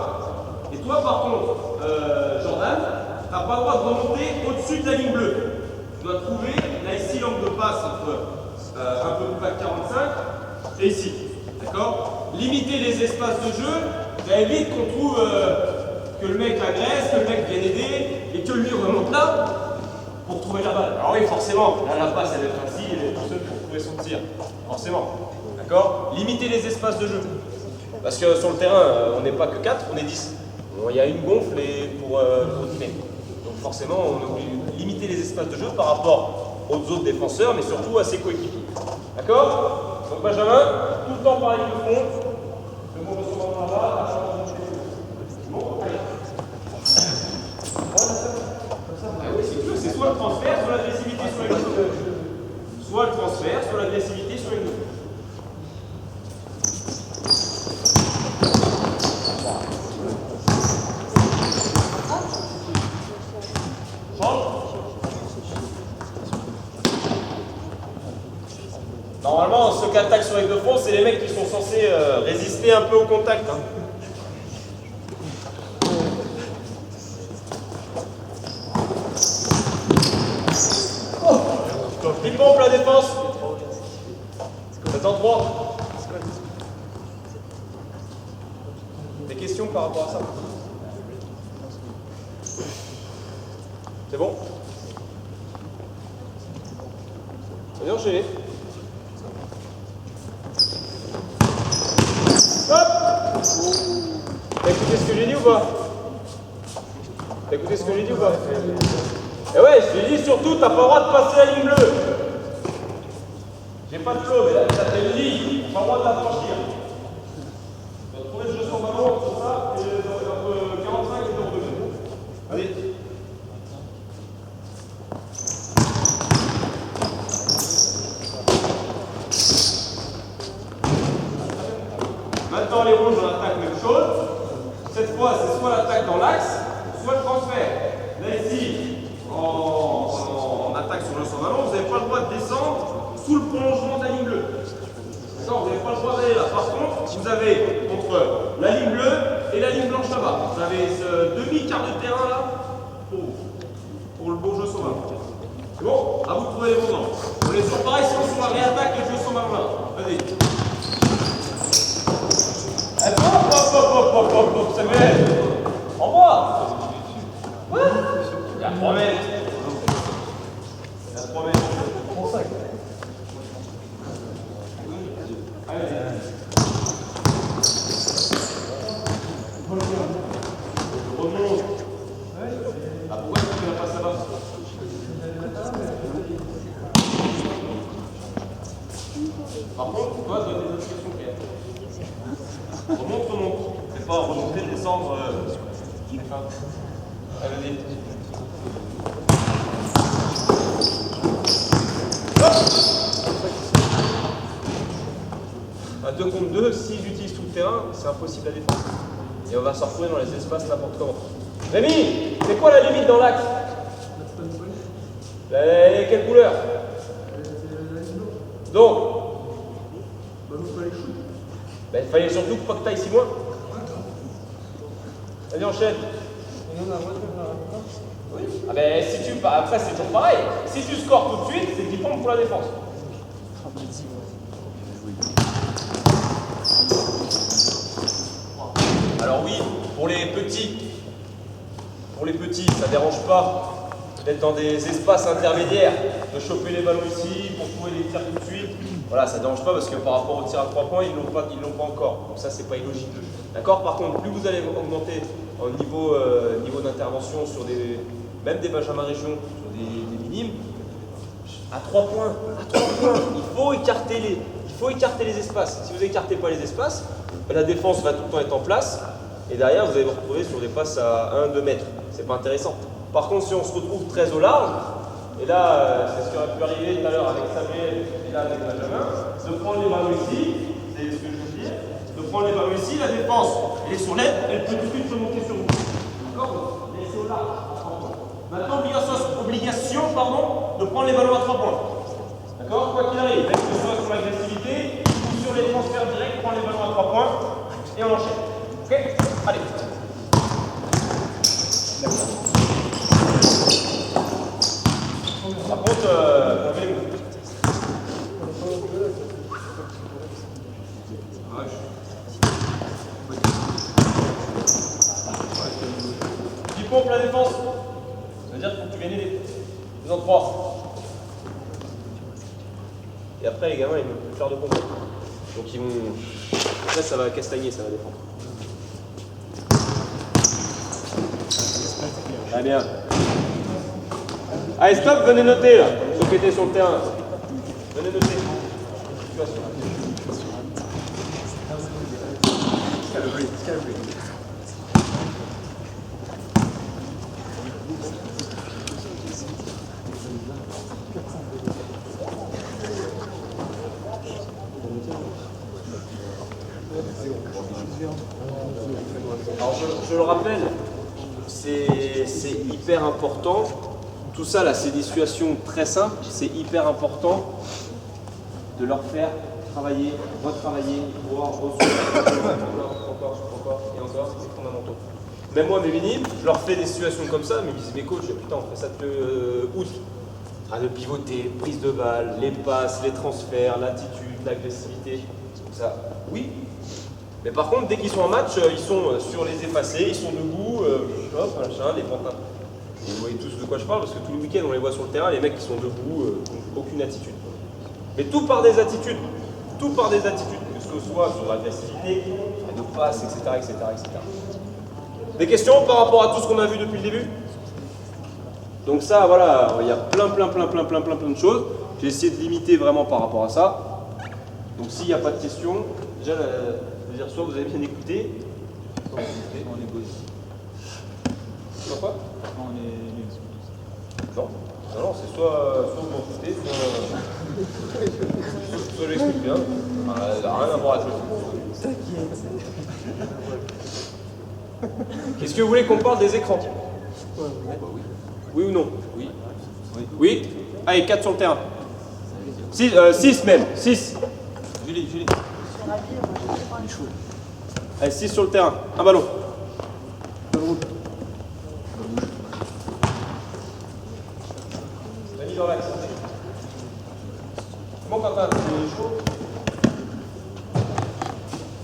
Et toi par contre, Jordan, tu n'as pas le droit de remonter au-dessus de la ligne bleue. Tu dois trouver, là ici, l'angle de passe entre un peu plus bas que 45 et ici. D'accord? Limiter les espaces de jeu, ça évite qu'on trouve que le mec agresse, que le mec vienne aider et que lui remonte là pour trouver la balle. Alors oui, forcément, là la passe elle va être ainsi, elle est tout seul pour trouver son tir. Forcément. D'accord? Limiter les espaces de jeu. Parce que sur le terrain, on n'est pas que 4, on est 10. Bon, il y a une gonfle pour 10 mètres. Donc forcément, on oublie de limiter les espaces de jeu par rapport aux autres défenseurs, mais surtout à ses coéquipiers. D'accord? Donc Benjamin, tout le temps pareil de fond. Le bon ressort là-bas, bon, allez. restez un peu au contact. Hein. Il pompe la défense. 7 en 3. Des questions par rapport à ça? C'est bon? Allez, enchaînez. Hop! T'as écouté ce que j'ai dit ou pas? T'as écouté ce que j'ai dit ou pas? Eh ouais, je t'ai dit surtout, t'as pas le droit de passer la ligne bleue. J'ai pas de flow, mais là, t'as une ligne, t'as pas le droit de la franchir. Tu vas trouver le jeu sans ballon entre ça et entre 45 et 0,2. Allez. Maintenant, les rouges, on attaque même chose. Cette fois, c'est soit l'attaque dans l'axe, soit le transfert. Là, ici, en attaque sur le sans ballon, vous n'avez pas le droit de descendre sous le prolongement de la ligne bleue. D'accord, vous n'avez pas le droit d'aller là. Par contre, vous avez entre la ligne bleue et la ligne blanche là-bas. Vous avez ce demi-quart de terrain là pour le beau jeu sans ballon. C'est bon? À vous de trouver les bons angles. On est sur pareil si on se réattaque le jeu sans ballon là. Vas-y. Hop, c'est bien. Au revoir. Ouais. Il y a 3 mètres. Il y a 3 mètres. Allez. Remonte. Ah, pourquoi tu fais la passe là-bas? Par contre, toi, donne des indications claires. Remonte. C'est pas remonter, descendre. Allez, hop. À 2 contre 2, s'ils utilisent tout le terrain, c'est impossible à défendre. Et on va se retrouver dans les espaces n'importe comment. Rémi, c'est quoi la limite dans l'axe? Quelle couleur? Donc ben, il fallait surtout pas que tu ailles 6 mois. Vas-y, enchaîne. Oui. Ah ben, si tu... Après, c'est toujours pareil. Si tu scores tout de suite, c'est qu'il pompe pour la défense. Alors oui, pour les petits, ça ne dérange pas d'être dans des espaces intermédiaires, de choper les ballons ici pour trouver les tirs tout de suite. Voilà, ça ne dérange pas parce que par rapport au tir à 3 points, ils ne l'ont pas encore. Donc ça, c'est pas illogique. D'accord? Par contre, plus vous allez augmenter au niveau d'intervention sur même des benjamins régions, sur des minimes, à 3 points, il faut écarter les espaces. Si vous n'écartez pas les espaces, la défense va tout le temps être en place et derrière, vous allez vous retrouver sur des passes à 1-2 mètres. C'est pas intéressant. Par contre, si on se retrouve très au large, et là, c'est ce qui aurait pu arriver tout à l'heure avec Samuel et là avec Benjamin, de prendre les ballons ici, c'est ce que je veux dire, de prendre les ballons ici, la défense, elle est sur l'aide, elle peut tout de suite se monter sur vous. D'accord? Laissez au large. Maintenant, obligation, de prendre les ballons à 3 points. D'accord? Quoi qu'il arrive, même que ce soit sur l'agressivité ou sur les transferts directs, prendre les ballons à 3 points et on enchaîne. Ok? Allez. Par contre, on fait les mots. Tu pompes la défense. Ça veut dire qu'il faut que tu gagnes les 2 en 3. Et après, les gamins, ils ne peuvent plus faire de pompe. Donc ils vont... Après, ça va castagner, ça va défendre. Très bien. Allez, stop, venez noter là, ceux qui étaient sur le terrain. Venez noter. Situation. Alors je le rappelle, c'est hyper important. Tout ça là, c'est des situations très simples. C'est hyper important de leur faire travailler, retravailler, voir, encore, et encore, c'est fondamentaux. Même moi, mes minimes, je leur fais des situations comme ça, mais ils me disent, mais coach, putain, on fait ça depuis août. De pivoter, prise de balle, les passes, les transferts, l'attitude, l'agressivité, ça, oui. Mais par contre, dès qu'ils sont en match, ils sont sur les effacés, ils sont debout, hop, machin, les pantins. Vous voyez tous de quoi je parle, parce que tous les week-ends, on les voit sur le terrain, les mecs qui sont debout, aucune attitude. Mais tout par des attitudes. Tout par des attitudes, que ce soit sur l'agressivité, les de passes, etc., etc., etc. Des questions par rapport à tout ce qu'on a vu depuis le début? Donc ça, voilà, il y a plein de choses. J'ai essayé de limiter vraiment par rapport à ça. Donc s'il n'y a pas de questions, déjà, je veux dire, soit vous avez bien écouté, soit On est beau ici. soit quoi? On est nuls. Non, non, c'est soit vous m'en foutez, soit j'explique bien. Ça n'a rien à voir avec le foot. Qu'est-ce que vous voulez qu'on parle des écrans? Oui ou non? Oui. Oui. Allez, 4 sur le terrain. 6 même. 6. Julie. Sur la vie, moi, je sais pas. Il est chaud. Allez, 6 sur le terrain. Un ballon. T'as mis dans l'axe. Comment Quentin, il est chaud?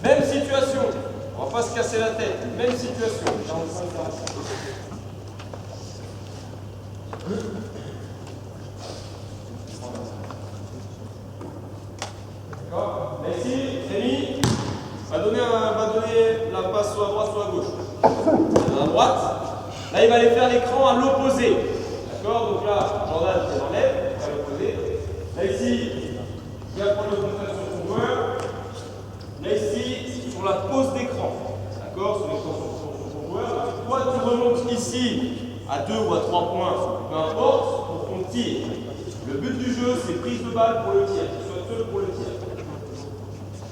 Même situation. On va pas se casser la tête. Même situation. 45, 45. D'accord. Merci, Rémi. Va donner la passe soit à droite, soit à gauche. À droite. Là, il va aller faire l'écran à l'opposé. D'accord. Donc là, Jordan, il enlève, à l'opposé. Là, ici, il va prendre le contact sur son joueur. Là, ici, sur la pose d'écran. D'accord. Sur l'écran sur son joueur. Toi, tu remontes ici à 2 ou à 3 points, peu importe, pour ton tir. Le but du jeu, c'est prise de balle pour le tir, qu'il soit seul pour le tir.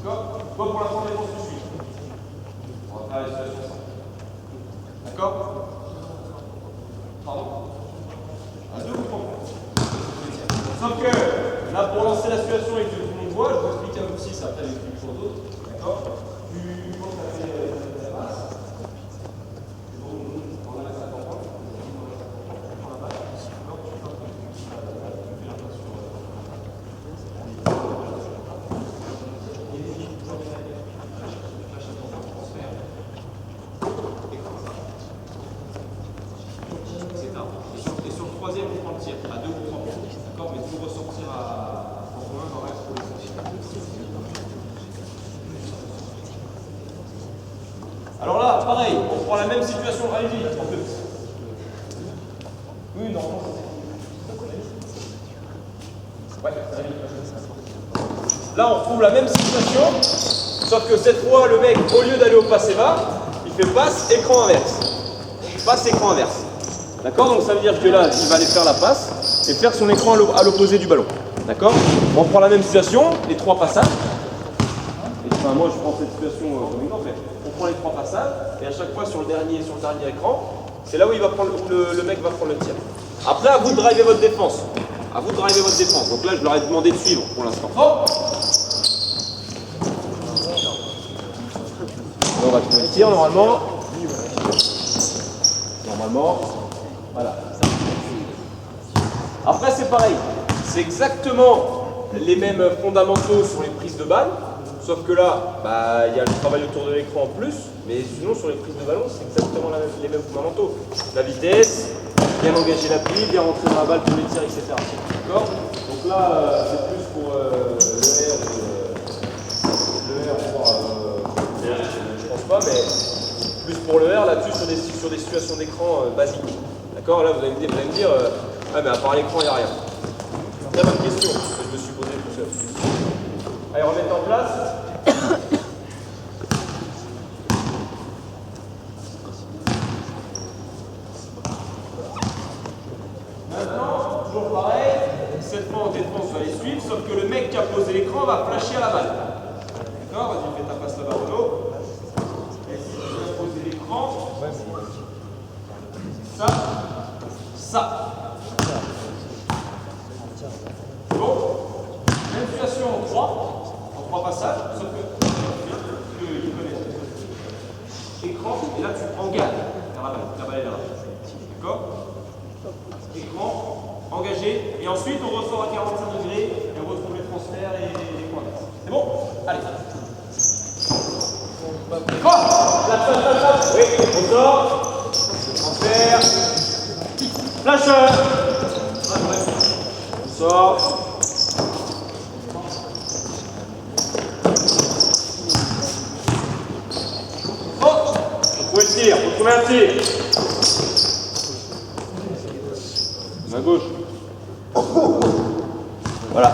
D'accord? Toi, pour l'instant, les défense tout de suite. On va faire la situation simple. D'accord? Pardon? À 2 ou 3 points. Sauf que, là, pour lancer la situation et que tout le monde voit, je vous explique à vous aussi, ça après j'explique aux autres. D'accord? Tu penses à faire la passe. Et sur le troisième, on prend le tir à 2 ou 3 points. D'accord? Mais tout ressortir à 1 dans l'axe pour les sortir. Alors là, pareil, on prend la même situation. Allez-y, en plus. Oui, normalement, ouais, là, on retrouve la même situation, sauf que cette fois, le mec, au lieu d'aller au passe et bas, il fait passe, écran inverse. Passe, écran inverse. D'accord? Donc ça veut dire que là, il va aller faire la passe et faire son écran à l'opposé du ballon. D'accord? On prend la même situation, les 3 passages. Et, enfin, moi, je prends cette situation comme exemple, mais on prend les 3 passages et à chaque fois sur le dernier écran, c'est là où, le mec va prendre le tir. Après, à vous de driver votre défense. À vous de driver votre défense. Donc là, je leur ai demandé de suivre pour l'instant. Hop! Là, on va trouver le tir normalement. Voilà. Après, c'est pareil. C'est exactement les mêmes fondamentaux sur les prises de balles. Sauf que là, il y a le travail autour de l'écran en plus. Mais sinon, sur les prises de ballon, c'est exactement les mêmes fondamentaux. La vitesse, bien engager la pile, bien rentrer dans la balle pour les tirs, etc. D'accord? Donc là, c'est plus pour le R, je pense pas, mais plus pour le R là-dessus sur des situations d'écran basiques. D'accord? Là, vous allez me dire, ah, mais à part l'écran, il n'y a rien. Très bonne question que je me suis posée tout seul. Allez, remettre en place. Maintenant, toujours pareil, cette fois en défense, va les suivre, sauf que le mec qui a posé l'écran va flasher à la balle. D'accord? Vas-y, fais ta passe là-bas, Renaud. Et si tu viens poser l'écran, ça. C'est bon? Même situation en 3 et là tu engages la balle est là. D'accord? Écran, engagé, et ensuite on ressort à 45 degrés et on retrouve les transferts et les points d'axe. C'est bon? Allez. Écran! Oui, on sort. Transfert. Flash. On sort. Tir, vous trouvez un tir. Main gauche. Voilà.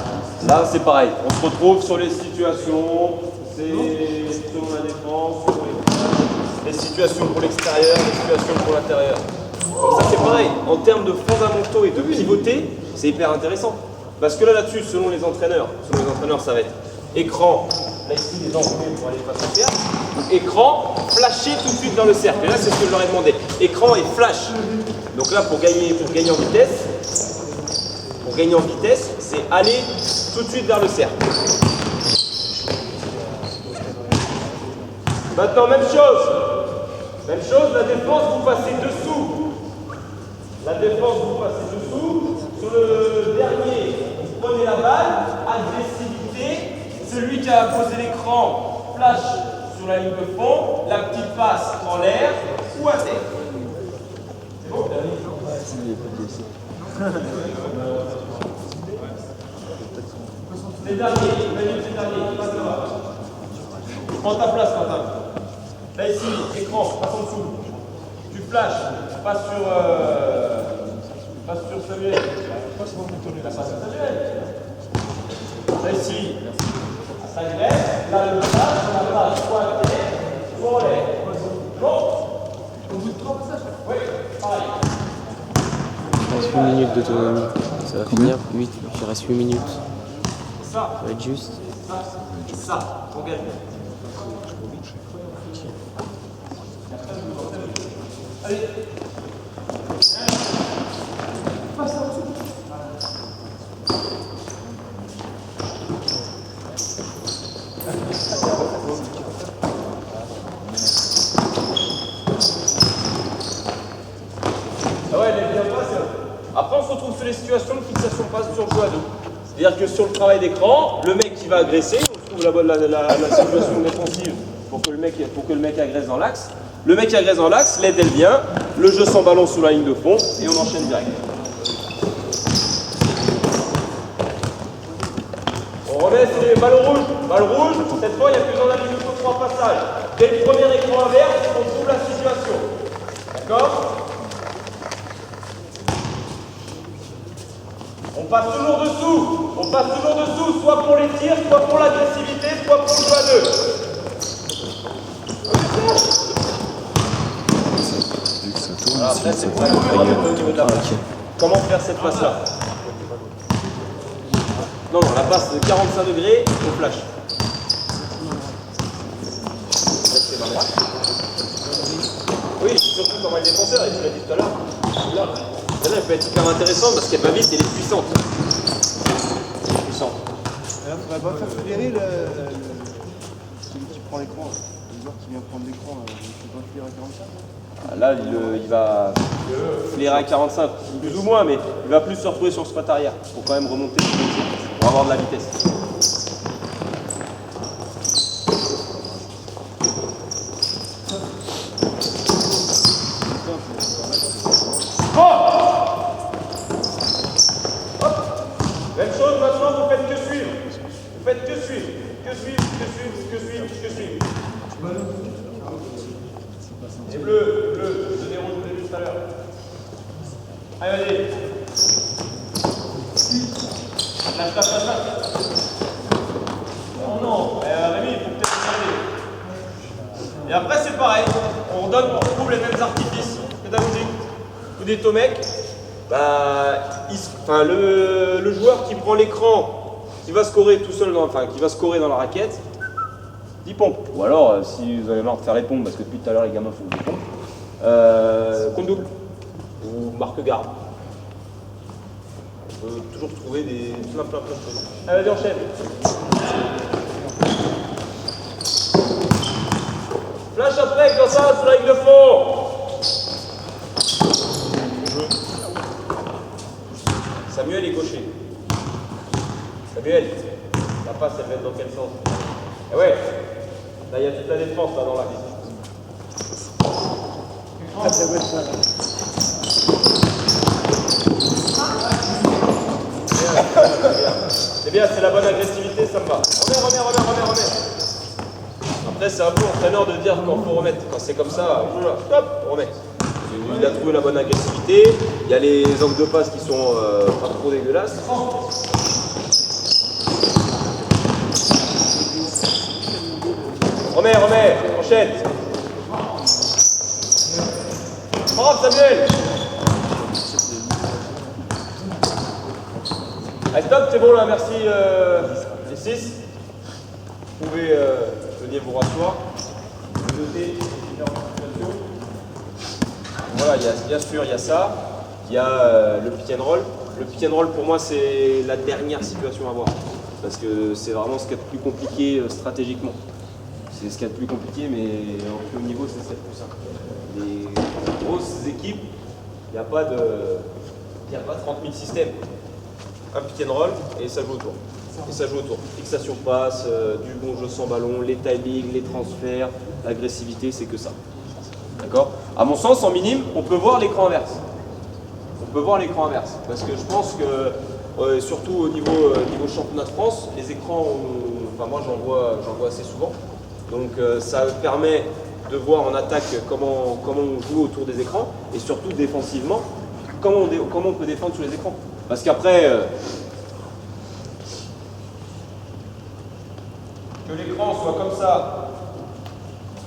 Là, c'est pareil. On se retrouve sur les situations. C'est selon la défense, les situations pour l'extérieur, les situations pour l'intérieur. Ça, c'est pareil. En termes de fondamentaux et de pivoter, c'est hyper intéressant. Parce que là-dessus, selon les entraîneurs, ça va être écran. Là, ici, les enroulés pour aller face au cercle. Écran, flasher tout de suite dans le cercle. Et là, c'est ce que je leur ai demandé. Écran et flash. Donc là, pour gagner en vitesse, c'est aller tout de suite vers le cercle. Maintenant, même chose, la défense, vous passez dessous. Sur le dernier, vous prenez la balle, agressivité. Celui qui a posé l'écran, flash sur la ligne de fond, la petite passe en l'air ou à terre. C'est bon? C'est dernier, passe là-bas. Prends ta place, Quentin. Là, ici, écran, passe en dessous. Tu flashes, passe sur Samuel. La passe à Samuel. Là, ici, ça agresse. Là, le flash, la passe soit à terre, soit en l'air. Bon. Au bout de 3 passages? Oui, pareil. Il reste 8 minutes d'autonomie. Ça va finir 8. Il reste 8 minutes. Ça va être juste. Ça, engage. Allez. Après, on se retrouve sur les situations de fixation passe sur le jeu à deux. C'est-à-dire que sur le travail d'écran, le mec qui va agresser, on trouve la situation défensive pour que le mec agresse dans l'axe. Le mec qui agresse dans l'axe, l'aide elle vient, le jeu sans ballon sous la ligne de fond et on enchaîne direct. On remet sur les ballons rouges. Balle rouge, cette fois il n'y a plus besoin d'aller jusqu'aux 3 passages. Dès le premier écran inverse, on trouve la situation. D'accord? On passe toujours dessous, soit pour les tirs, soit pour l'agressivité, soit pour le jeu à deux. Alors après, c'est pas le au niveau de la passe. Comment faire cette passe-là? Non, la passe de 45 degrés au flash. Oui, surtout quand on est défenseur, et tu l'as dit tout à l'heure. Celle-là, elle peut être hyper intéressante parce qu'elle va vite et elle est puissante. Elle est puissante. Là, il ne faudrait pas faire flairer celui qui prend l'écran. Le joueur qui vient prendre l'écran, il ne peut pas flairer à 45. Là, il va flairer à 45, plus ou moins, mais il va plus se retrouver sur le spot arrière pour quand même remonter pour avoir de la vitesse. Même chose, maintenant vous faites que suivre. Et bleu, je déroule, je l'ai vu tout à l'heure. Allez, vas-y. Lâche. Non, Rémi, il faut peut-être regarder. Et après, c'est pareil. On retrouve les mêmes artifices que ta musique. Coup des tomecs. Le joueur qui prend l'écran, qui va scorer tout seul, qui va scorer dans la raquette, 10 pompes. Ou alors, si vous avez marre de faire les pompes, parce que depuis tout à l'heure les gamins font des pompes, compte double ou marque garde. On peut toujours trouver plein de choses. Allez, vas-y, enchaîne. Flash après, comme ça, sur la ligne de fond. Samuel est gaucher. Samuel, la passe, elle va être dans quel sens? Eh ouais, là, il y a toute la défense là, dans l'axe. Ah, ça va être ça, là. C'est bien, c'est la bonne agressivité, ça me va. Remets. Après, c'est à vous, entraîneur, de dire quand il faut remettre. Quand c'est comme ça, hop, on remet. Il a trouvé la bonne agressivité. Il y a les angles de passe qui sont pas trop dégueulasses. Remets, enchaîne. Bravo Samuel. Allez, stop, c'est bon là, merci les 6. Vous pouvez venir vous rasseoir. Vous notez différentes situations. Voilà, bien sûr, il y a ça. Il y a le pick and roll. Le pick and roll, pour moi, c'est la dernière situation à voir. Parce que c'est vraiment ce qu'il y a de plus compliqué stratégiquement. C'est ce qu'il y a de plus compliqué, mais en plus haut niveau, c'est le plus simple. Les grosses équipes, il n'y a pas 30 000 systèmes. Un pick and roll et ça joue autour. Fixation passe, du bon jeu sans ballon, les timings, les transferts, l'agressivité, c'est que ça. D'accord? À mon sens, en minime, on peut voir l'écran inverse. Parce que je pense que, surtout au niveau championnat de France, les écrans, enfin moi j'en vois assez souvent. Donc ça permet de voir en attaque comment on joue autour des écrans et surtout défensivement, comment on peut défendre sur les écrans. Parce qu'après, que l'écran soit comme ça,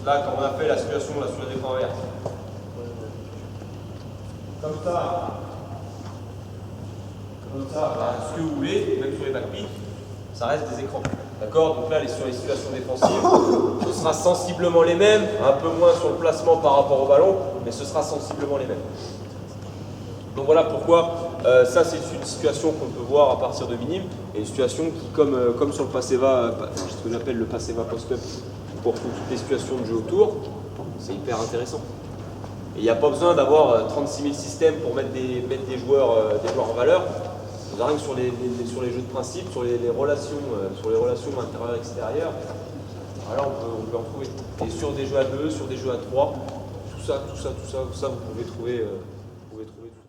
là comme on a fait la situation là, sur l'écran inverse, comme ça, bah, ce que vous voulez, même sur les backpicks, ça reste des écrans. D'accord? Donc là, sur les situations défensive, ce sera sensiblement les mêmes, un peu moins sur le placement par rapport au ballon, mais ce sera sensiblement les mêmes. Donc voilà pourquoi ça c'est une situation qu'on peut voir à partir de minime, et une situation qui, comme sur le Passeva, ce que j'appelle le Passeva post-up, pour toutes les situations de jeu autour, c'est hyper intéressant. Et il n'y a pas besoin d'avoir 36 000 systèmes pour mettre des joueurs en valeur. Rien que sur les jeux de principe, sur les relations intérieures-extérieures, voilà, on peut en trouver. Et sur des jeux à 2, sur des jeux à 3, tout ça, vous pouvez trouver tout ça.